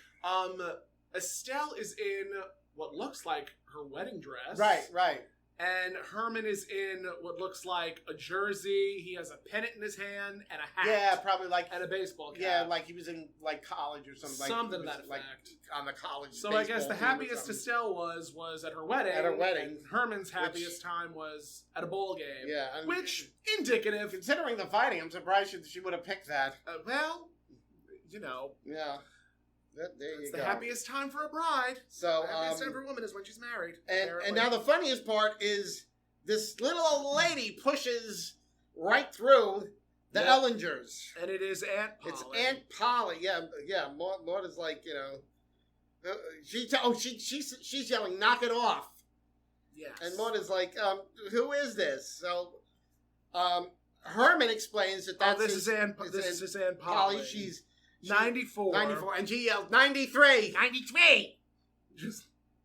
Estelle is in what looks like her wedding dress. Right. And Herman is in what looks like a jersey. He has a pennant in his hand and a hat. Yeah, probably and a baseball cap. Yeah, like he was in college or something. Something to that effect. On the college. So I guess the happiest Estelle was at her wedding. At her wedding. And Herman's happiest time was at a bowl game. Yeah. Which, indicative. Considering the fighting, I'm surprised she would have picked that. Well, Yeah. There it's you go. The happiest time for a bride. So the happiest time for a woman is when she's married. And now the funniest part is this little old lady pushes right through the Ellingers. And it is Aunt Polly. It's Aunt Polly. Yeah. Maude is like, she's yelling, "Knock it off!" Yes. And Maude is like, "Who is this?" So, Herman explains that this is Aunt Polly. She's 94. 94, and she yelled 93. 93.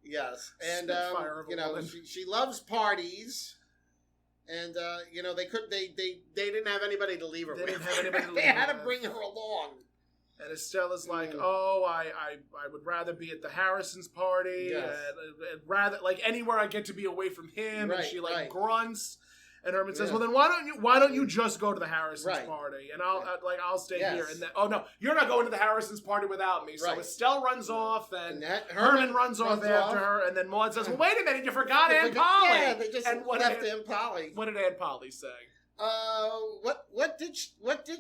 Yes, and she loves parties, and they didn't have anybody to leave her with. They had to bring her along. And Estella's like, "Oh, I would rather be at the Harrisons' party, and rather anywhere I get to be away from him." Right, and she right. grunts. And Herman says, "Well, then why don't you just go to the Harrisons' party, and I'll stay here." And then, "Oh no, you're not going to the Harrisons' party without me." So Estelle runs off, and Herman runs off after her, and then Maude says, "Well, wait a minute, you forgot Aunt Polly." Yeah, they just left Aunt Polly. What did Aunt Polly say? What did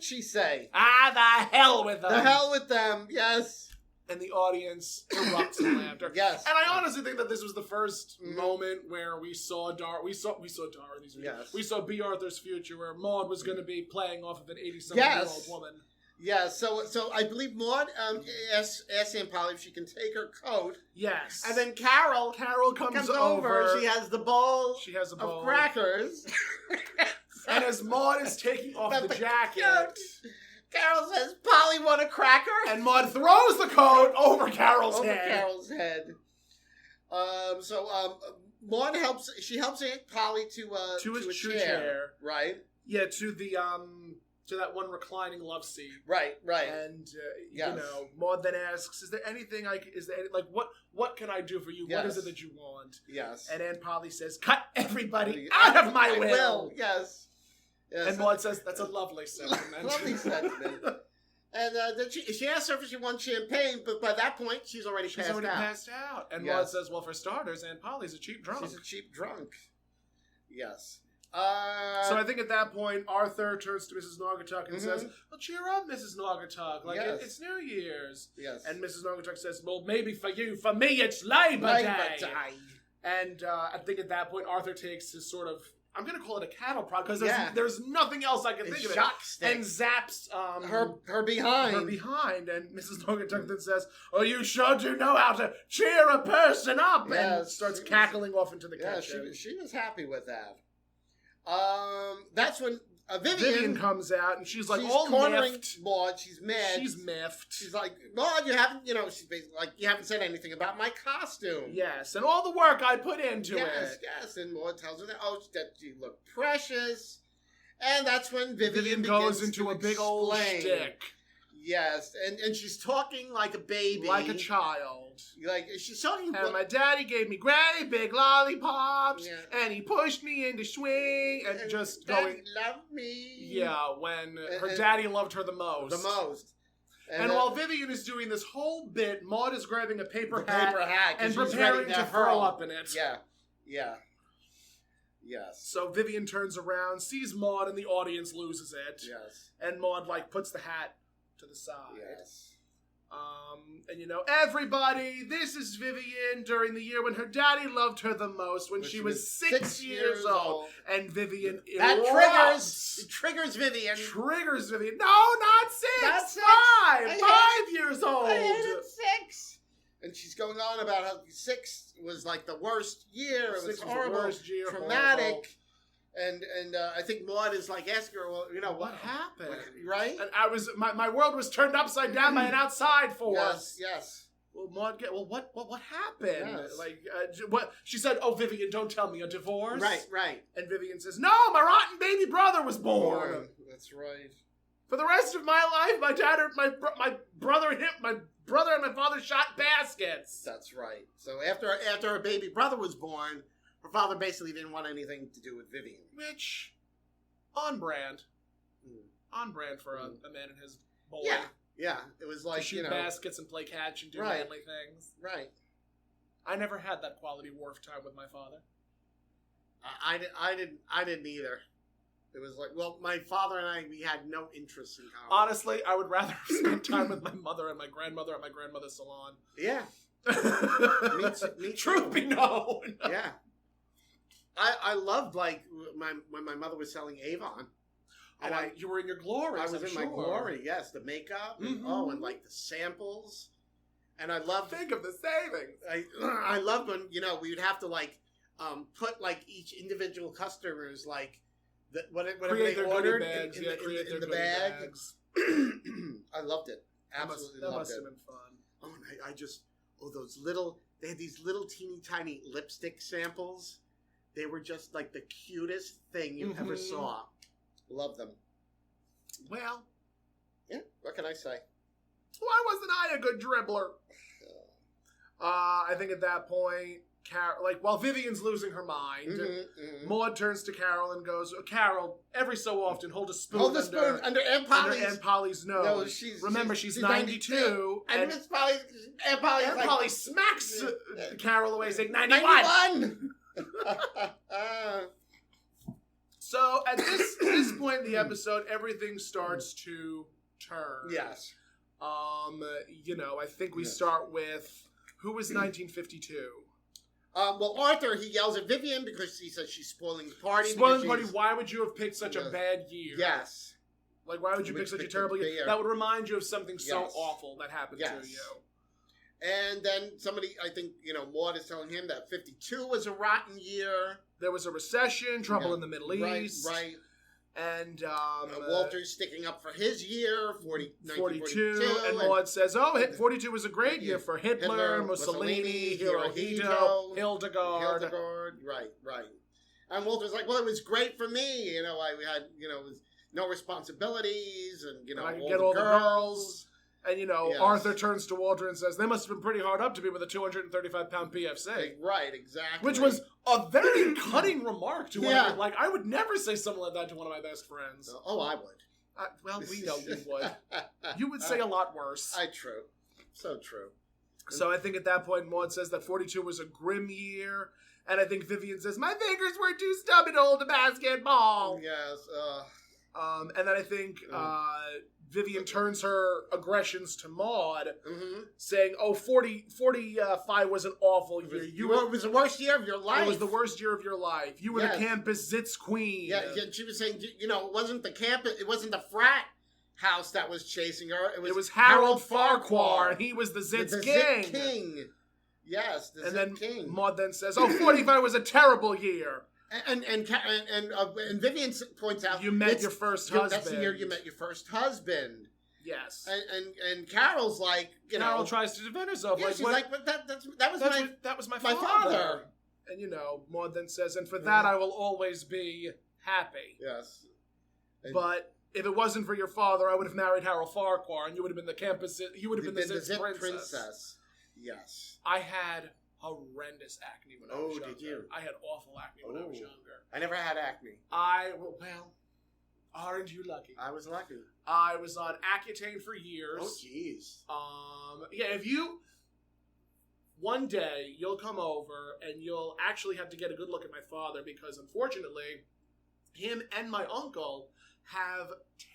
she say? The hell with them. The hell with them. Yes. And the audience erupts in laughter. Yes. And I honestly think that this was the first moment where we saw Dorothy. Yes. We saw B. Arthur's future, where Maude was going to be playing off of an 80-something-year-old woman. Yeah, so I believe Maude asks Aunt Polly if she can take her coat. Yes. And then Carol comes over. She has the bowl of crackers. And as Maude is taking off the jacket, Carol says, "Polly want a cracker?" And Maude throws the coat over Carol's head. Maude helps Aunt Polly to a chair. Right. Yeah, to the to that one reclining love seat. Right. And Maude then asks, "Is there anything what can I do for you? Yes. What is it that you want?" Yes. And Aunt Polly says, "Cut everybody out of my will." Yes. And Maude says, "That's a lovely sentiment." Lovely sentiment. And then she asks her if she wants champagne, but by that point, she's already passed out. And Maude says, "Well, for starters, Aunt Polly's a cheap drunk." She's a cheap drunk. Yes. So I think at that point, Arthur turns to Mrs. Naugatuck and says, well, cheer up, Mrs. Naugatuck. Like, it's New Year's. Yes. And Mrs. Naugatuck says, well, maybe for you. For me, it's Labor Day. And I think at that point, Arthur takes his sort of, I'm going to call it a cattle prod, because there's nothing else I can think of it. And zaps her behind. Her behind. And Mrs. Naugatuck then says, oh, you sure do know how to cheer a person up. And starts cackling off into the kitchen. Yeah, she was happy with that. That's when Vivian comes out, and she's like, all miffed. Maude, she's mad. She's miffed. She's like, Maude, you haven't, she's basically like, you haven't said anything about my costume. Yes, and all the work I put into it. Yes, and Maude tells her that you look precious. And that's when Vivian goes into a big old shtick. Yes, and she's talking like a baby. Like a child. Like, she's talking... And my daddy gave me great big lollipops, and he pushed me into swing, and just going... loved me. Yeah, when her daddy loved her the most. The most. And while Vivian is doing this whole bit, Maude is grabbing a paper hat and preparing to throw up in it. Yeah. Yes. So Vivian turns around, sees Maude, and the audience loses it. Yes. And Maude, puts the hat to the side. Yes. And everybody, this is Vivian during the year when her daddy loved her the most, when she was 6 years old. And Vivian triggers Vivian. Triggers Vivian. No, not 6. Not 6. 5 years old. I hated 6. And she's going on about how 6 was like the worst year. It was horrible, the worst year, traumatic. Horrible. And I think Maude is like asking her, well, what happened, right? And I was my world was turned upside down by an outside force. Yes. Well, Maude, what happened? Yes. What she said? Oh, Vivian, don't tell me, a divorce. Right. And Vivian says, no, my rotten baby brother was born. That's right. For the rest of my life, my brother and my father shot baskets. That's right. So after her baby brother was born, her father basically didn't want anything to do with Vivian. Which, on brand. On brand for a man and his boy. Yeah. It was like, to shoot baskets and play catch and do manly things. Right. I never had that quality wharf time with my father. I didn't either. It was like, well, my father and we had no interest in common. Honestly, I would rather spend time with my mother and my grandmother at my grandmother's salon. Yeah. me Truth be known. Yeah. I loved, when my mother was selling Avon. And you were in your glory. I was in my glory, yes. The makeup, and the samples. And I loved... Think of the savings. I loved when, we would have to, put, each individual customer's, whatever they ordered in the bag. I loved it. Absolutely loved it. That must have been fun. Oh, and they had these little teeny tiny lipstick samples. They were just the cutest thing you ever saw. Love them. Well. Yeah, what can I say? Why wasn't I a good dribbler? I think at that point, while Vivian's losing her mind, Maude turns to Carol and goes, Carol, every so often hold a spoon under Aunt Polly's nose. No, Remember, she's 92. And Miss Polly's... Aunt Polly smacks Carol away saying, 91! So at this point in the episode, everything starts to turn. Yes. I think we start with who was 1952. Well, Arthur, he yells at Vivian because he says she's spoiling the party. Spoiling the party. Why would you have picked such a bad year? Yes. Why would you pick such a terrible year? That would remind you of something so awful that happened to you. And then somebody, I think, Maude is telling him that 52 was a rotten year. There was a recession, trouble in the Middle East. Right. And Walter's sticking up for his year, 42. And Maude says, 42 was a great year for Hitler, Mussolini, Hirohito, Hildegard. Right. And Walter's like, well, it was great for me. We had, no responsibilities and, I could get all the girls. And, Arthur turns to Walter and says, they must have been pretty hard up to be with a 235-pound PFC. Right, exactly. Which was a very cutting remark to one of I would never say something like that to one of my best friends. Oh, I would. Well, we know you would. You would say a lot worse. True. So true. So I think at that point, Maude says that 42 was a grim year. And I think Vivian says, my fingers were too stubby to hold a basketball. Yes. And then I think Vivian turns her aggressions to Maude, saying, 45 was an awful year. It was the worst year of your life. It was the worst year of your life. You were the campus Zitz queen. Yeah, she was saying, it wasn't the campus, it wasn't the frat house that was chasing her. It was Harold Farquhar, and he was the Zitz king. Zit king. Yes, the Zit king. Maude then says, 45 was a terrible year. And Vivian points out, you met your first husband. That's the year you met your first husband. Yes. And Carol's like, Carol tries to defend herself. Yeah, she's like, but that was my father. And Maude then says, and for that I will always be happy. Yes. But if it wasn't for your father, I would have married Harold Farquhar, and you would have been the campus. You would have been the Zitz princess. Yes. I had horrendous acne when I was younger. Oh, did you? I had awful acne when I was younger. I never had acne. Aren't you lucky? I was lucky. I was on Accutane for years. Oh, jeez. If you... One day, you'll come over, and you'll actually have to get a good look at my father, because unfortunately, him and my uncle have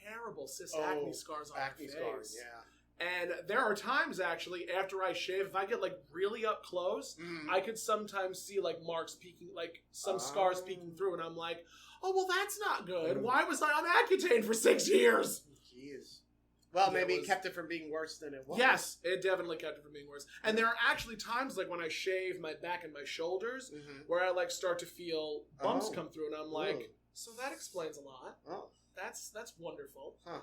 terrible acne scars on their face. Scars, yeah. And there are times, actually, after I shave, if I get, really up close, I could sometimes see, marks peeking, some scars peeking through, and I'm like, oh, well, that's not good. Why was I on Accutane for 6 years? Jeez. Well, maybe it kept it from being worse than it was. Yes, it definitely kept it from being worse. And there are actually times, when I shave my back and my shoulders, where I, start to feel bumps come through, and I'm like, so that explains a lot. Oh. That's wonderful. Huh.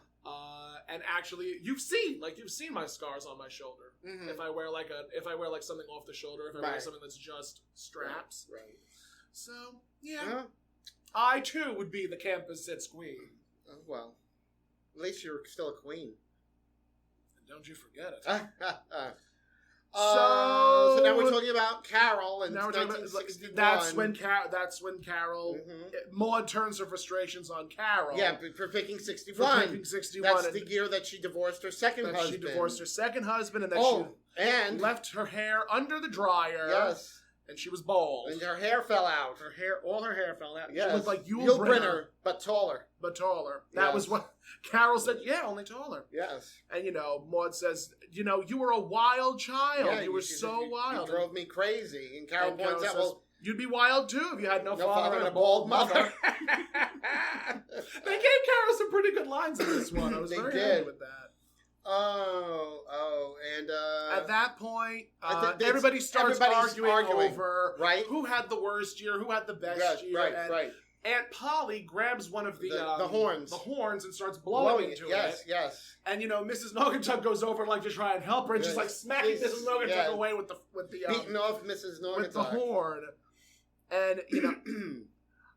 And actually, you've seen my scars on my shoulder. If I wear something off the shoulder, if I wear something that's just straps. Right. So yeah, I too would be the campus Zitz queen. Oh, well, at least you're still a queen. Don't you forget it. So now we're talking about Carol and 1961. That's when Carol. Maude turns her frustrations on Carol. Yeah, for picking 61. That's the year that she divorced her second husband. She divorced her second husband, and she left her hair under the dryer. Yes. And she was bald. And her hair fell out. All her hair fell out. Yes. She looked like Yul Brynner, but taller. That was what Carol said. Yeah, only taller. Yes. And Maude says, you were a wild child. Yeah, you were so wild. You drove me crazy. And Carol points out, well, you'd be wild too if you had no father and a bald mother. They gave Carol some pretty good lines in this one. I was very happy with that. And at that point, everybody starts arguing over who had the worst year, who had the best year. Right. Aunt Polly grabs one of the horns and starts blowing into it. Yes. And Mrs. Naugatuck goes over to try and help her, and she's smacking Mrs. Naugatuck away with the beating off Mrs. Naugatuck with the horn. And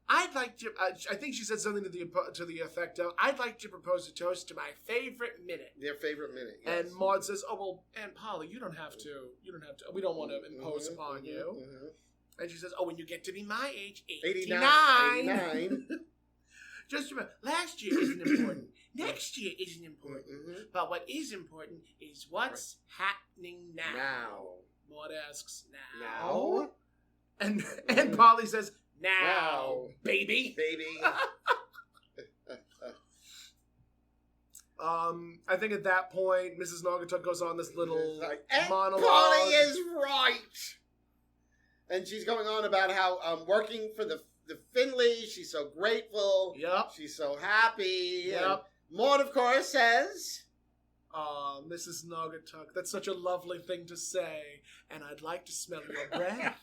I'd like to. I think she said something to the effect of, "I'd like to propose a toast to my favorite minute." Their favorite minute. Yes. And Maude says, "Oh well, Aunt Polly, you don't have to. We don't want to impose upon you." And she says, "Oh, when you get to be my age, 89. Just remember, last year isn't important. Next year isn't important. But what is important is what's happening now." Maude asks, "Now?" And Polly says, Now, baby. I think at that point, Mrs. Naugatuck goes on this little monologue. Polly is right. And she's going on about how working for the Finleys, she's so grateful. Yep. She's so happy. Yep. And Maude, of course, says, Mrs. Naugatuck, that's such a lovely thing to say, and I'd like to smell your breath.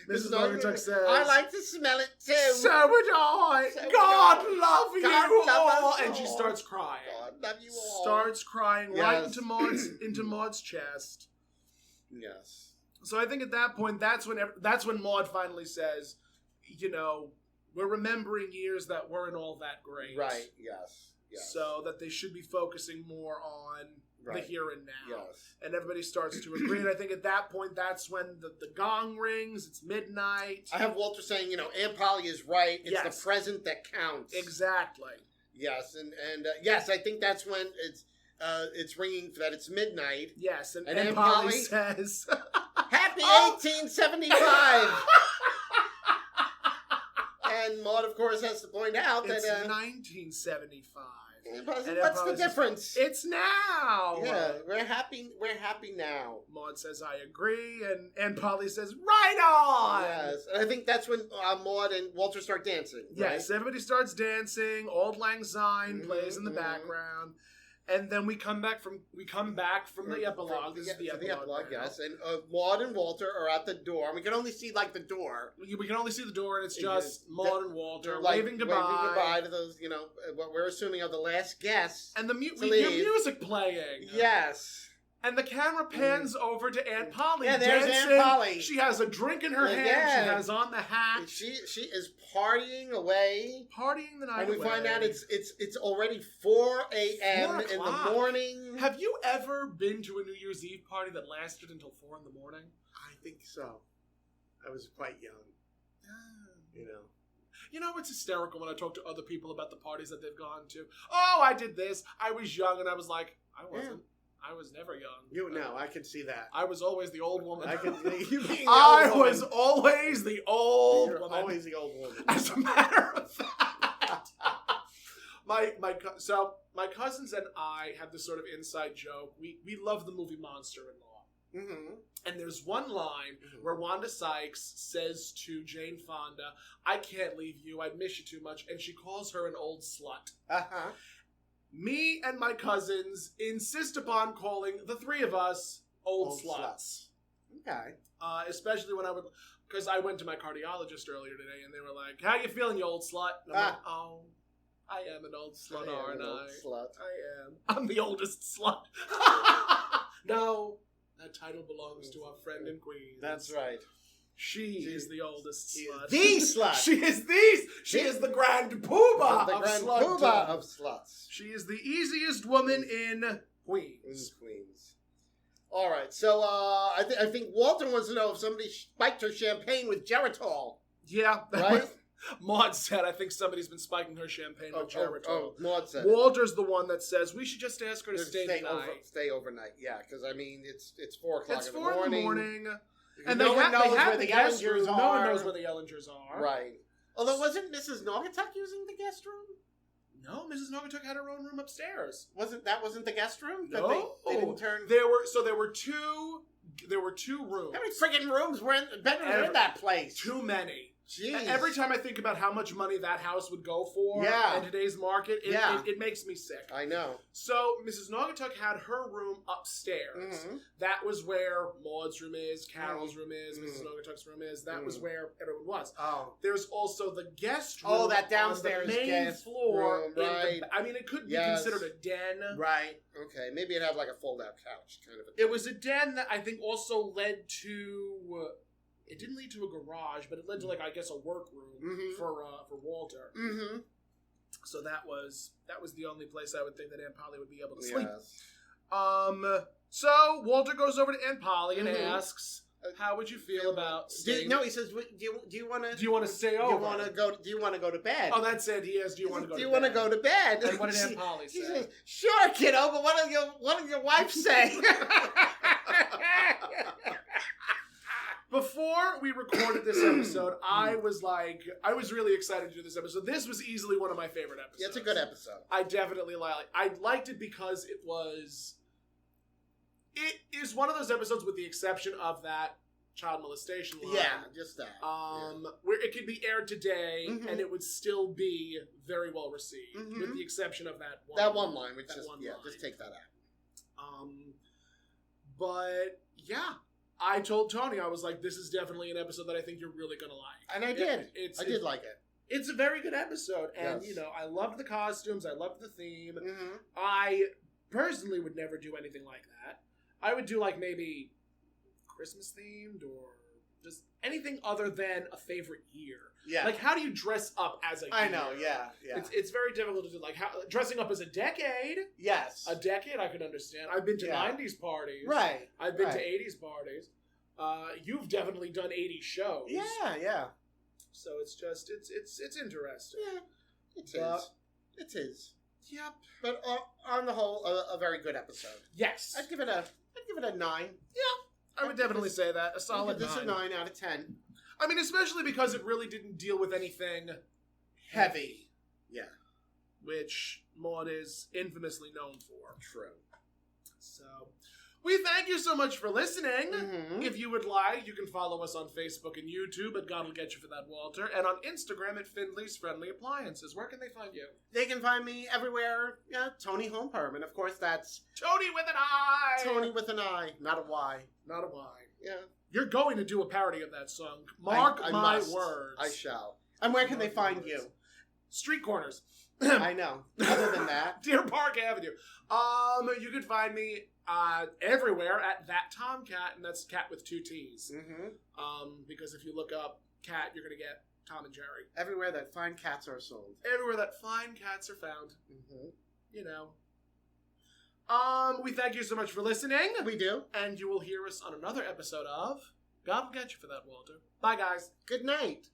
Mrs. Naugatuck says, I like to smell it too. So would I. God love you all. And she starts crying. God love you all. Starts crying right into Maude's chest. Yes. So I think at that point, that's when Maude finally says, we're remembering years that weren't all that great. Right, yes. So that they should be focusing more on the here and now. Yes. And everybody starts to agree. And I think at that point, that's when the gong rings. It's midnight. I have Walter saying, Aunt Polly is right. It's the present that counts. Exactly. Yes. And yes, I think that's when it's ringing that it's midnight. Yes. And Aunt Polly says, hey! Happy 1875. And Maude, of course, has to point out It's that 1975. what's the difference? It's now. Yeah, we're happy. We're happy now. Maud says, "I agree," and Polly says, "Right on." Yes, and I think that's when Maude and Walter start dancing. Right? Yes, everybody starts dancing. Auld Lang Syne plays in the background, and then we come back from the epilogue. This is the epilogue, yes. And Maude and Walter are at the door. We can only see like the door. We can only see the door, and it's just Maude and Walter like, waving goodbye. Waving goodbye to those, what we're assuming are the last guests. And we hear music playing. Yes. And the camera pans over to Aunt Polly. Yeah, there's dancing. Aunt Polly. She has a drink in her hand. Yeah. She has on the hat. She is partying away. Partying the night and we away. find out it's already 4 a.m. in the morning. Have you ever been to a New Year's Eve party that lasted until 4 in the morning? I think so. I was quite young. It's hysterical when I talk to other people about the parties that they've gone to. Oh, I did this. I was young, and I was like, I wasn't. Yeah. I was never young. I can see that. I was always the old woman. I was always the old You're woman. always the old woman. As a matter of fact, my cousins and I have this sort of inside joke. We love the movie Monster-in-Law. Mm-hmm. And there's one line where Wanda Sykes says to Jane Fonda, "I can't leave you. I'd miss you too much." And she calls her an old slut. Uh-huh. Me and my cousins insist upon calling the three of us old sluts. Okay. Especially when because I went to my cardiologist earlier today, and they were like, "How you feeling, you old slut?" And I'm like, "Oh, I am an old slut, aren't I? Slut. I am. I'm the oldest slut." No, that title belongs to our friend in Queens. That's right. She is the oldest slut. The slut. She is the grand poobah of slutdom. of sluts. She is the easiest woman in Queens. All right, so I think Walter wants to know if somebody spiked her champagne with Geritol. Yeah, right. Maud said, "I think somebody's been spiking her champagne with Geritol." Maud said. Walter's the one that says we should just ask her to stay the night. Stay overnight. Yeah, because I mean it's 4 o'clock It's in the 4 morning. in the morning. And no one knows have where the Ellingers are. No one knows where the Ellingers are. Right. Although, wasn't Mrs. Naugatuck using the guest room? No, Mrs. Naugatuck had her own room upstairs. Wasn't the guest room? No. They didn't turn... There were two rooms. How many friggin' rooms were in that place? Too many. Jeez. Every time I think about how much money that house would go for in today's market, it makes me sick. I know. So Mrs. Naugatuck had her room upstairs. Mm-hmm. That was where Maud's room is, Carol's room is, Mrs. Naugatuck's room is. That was where everyone was. Oh. There's also the guest room. Oh, that downstairs on the main guest floor. Room, right. It could be considered a den. Right. Okay. Maybe it had like a fold-out couch kind of a thing. It was a den that I think also led to... It didn't lead to a garage, but it led to a workroom for Walter. Mm-hmm. So that was the only place I would think that Aunt Polly would be able to sleep. Yes. So Walter goes over to Aunt Polly and asks, "How would you feel about staying?" No, he says, "Do you want to? Do you want to stay over? Do you want to go to bed?" Oh, that's it. He asked, "Do you want to go? Do you want to go to bed?" And what did Aunt Polly say? She says, "Sure, kiddo, but what did your wife say?" Before we recorded this episode, I was really excited to do this episode. This was easily one of my favorite episodes. Yeah, it's a good episode. I definitely I liked it because it is one of those episodes with the exception of that child molestation line. Yeah, just that. Where it could be aired today and it would still be very well received, with the exception of that one line, which just take that out. But yeah. I told Tony, I was like, this is definitely an episode that I think you're really going to like. And I did. I did like it. It's a very good episode. And, I loved the costumes. I loved the theme. Mm-hmm. I personally would never do anything like that. I would do, maybe Christmas themed or just anything other than a favorite year. Yeah. How do you dress up as a year? I know, yeah. It's very difficult to do. Dressing up as a decade. Yes. A decade I could understand. I've been to 90s parties. Right. I've been to 80s parties. You've definitely done 80s shows. Yeah. So it's interesting. Yeah, it is. Yep. But on the whole, a very good episode. Yes. I'd give it a 9. Yeah. I would definitely say that. A solid This is 9. a 9 out of 10. I mean, especially because it really didn't deal with anything Heavy. Yeah. which Maude is infamously known for. True. So, we thank you so much for listening. Mhm. If you would like, you can follow us on Facebook and YouTube at God'll Get You For That Walter, and on Instagram at Findley's Friendly Appliances. Where can they find you? They can find me everywhere. Yeah, Toni Homeperm. And of course, that's Tony with an I! Tony with an I, not a Y. Not a Y. Yeah. You're going to do a parody of that song. Mark I my must. words. I shall. And where can they find you? Street corners. I know. Other than that. Deer Park Avenue. You can find me everywhere at That Tomcat, and that's cat with 2 T's. Mm-hmm. Because if you look up cat, you're going to get Tom and Jerry. Everywhere that fine cats are sold. Everywhere that fine cats are found. Mm-hmm. You know. We thank you so much for listening. We do. And you will hear us on another episode of God Will Get You For That, Walter. Bye, guys. Good night.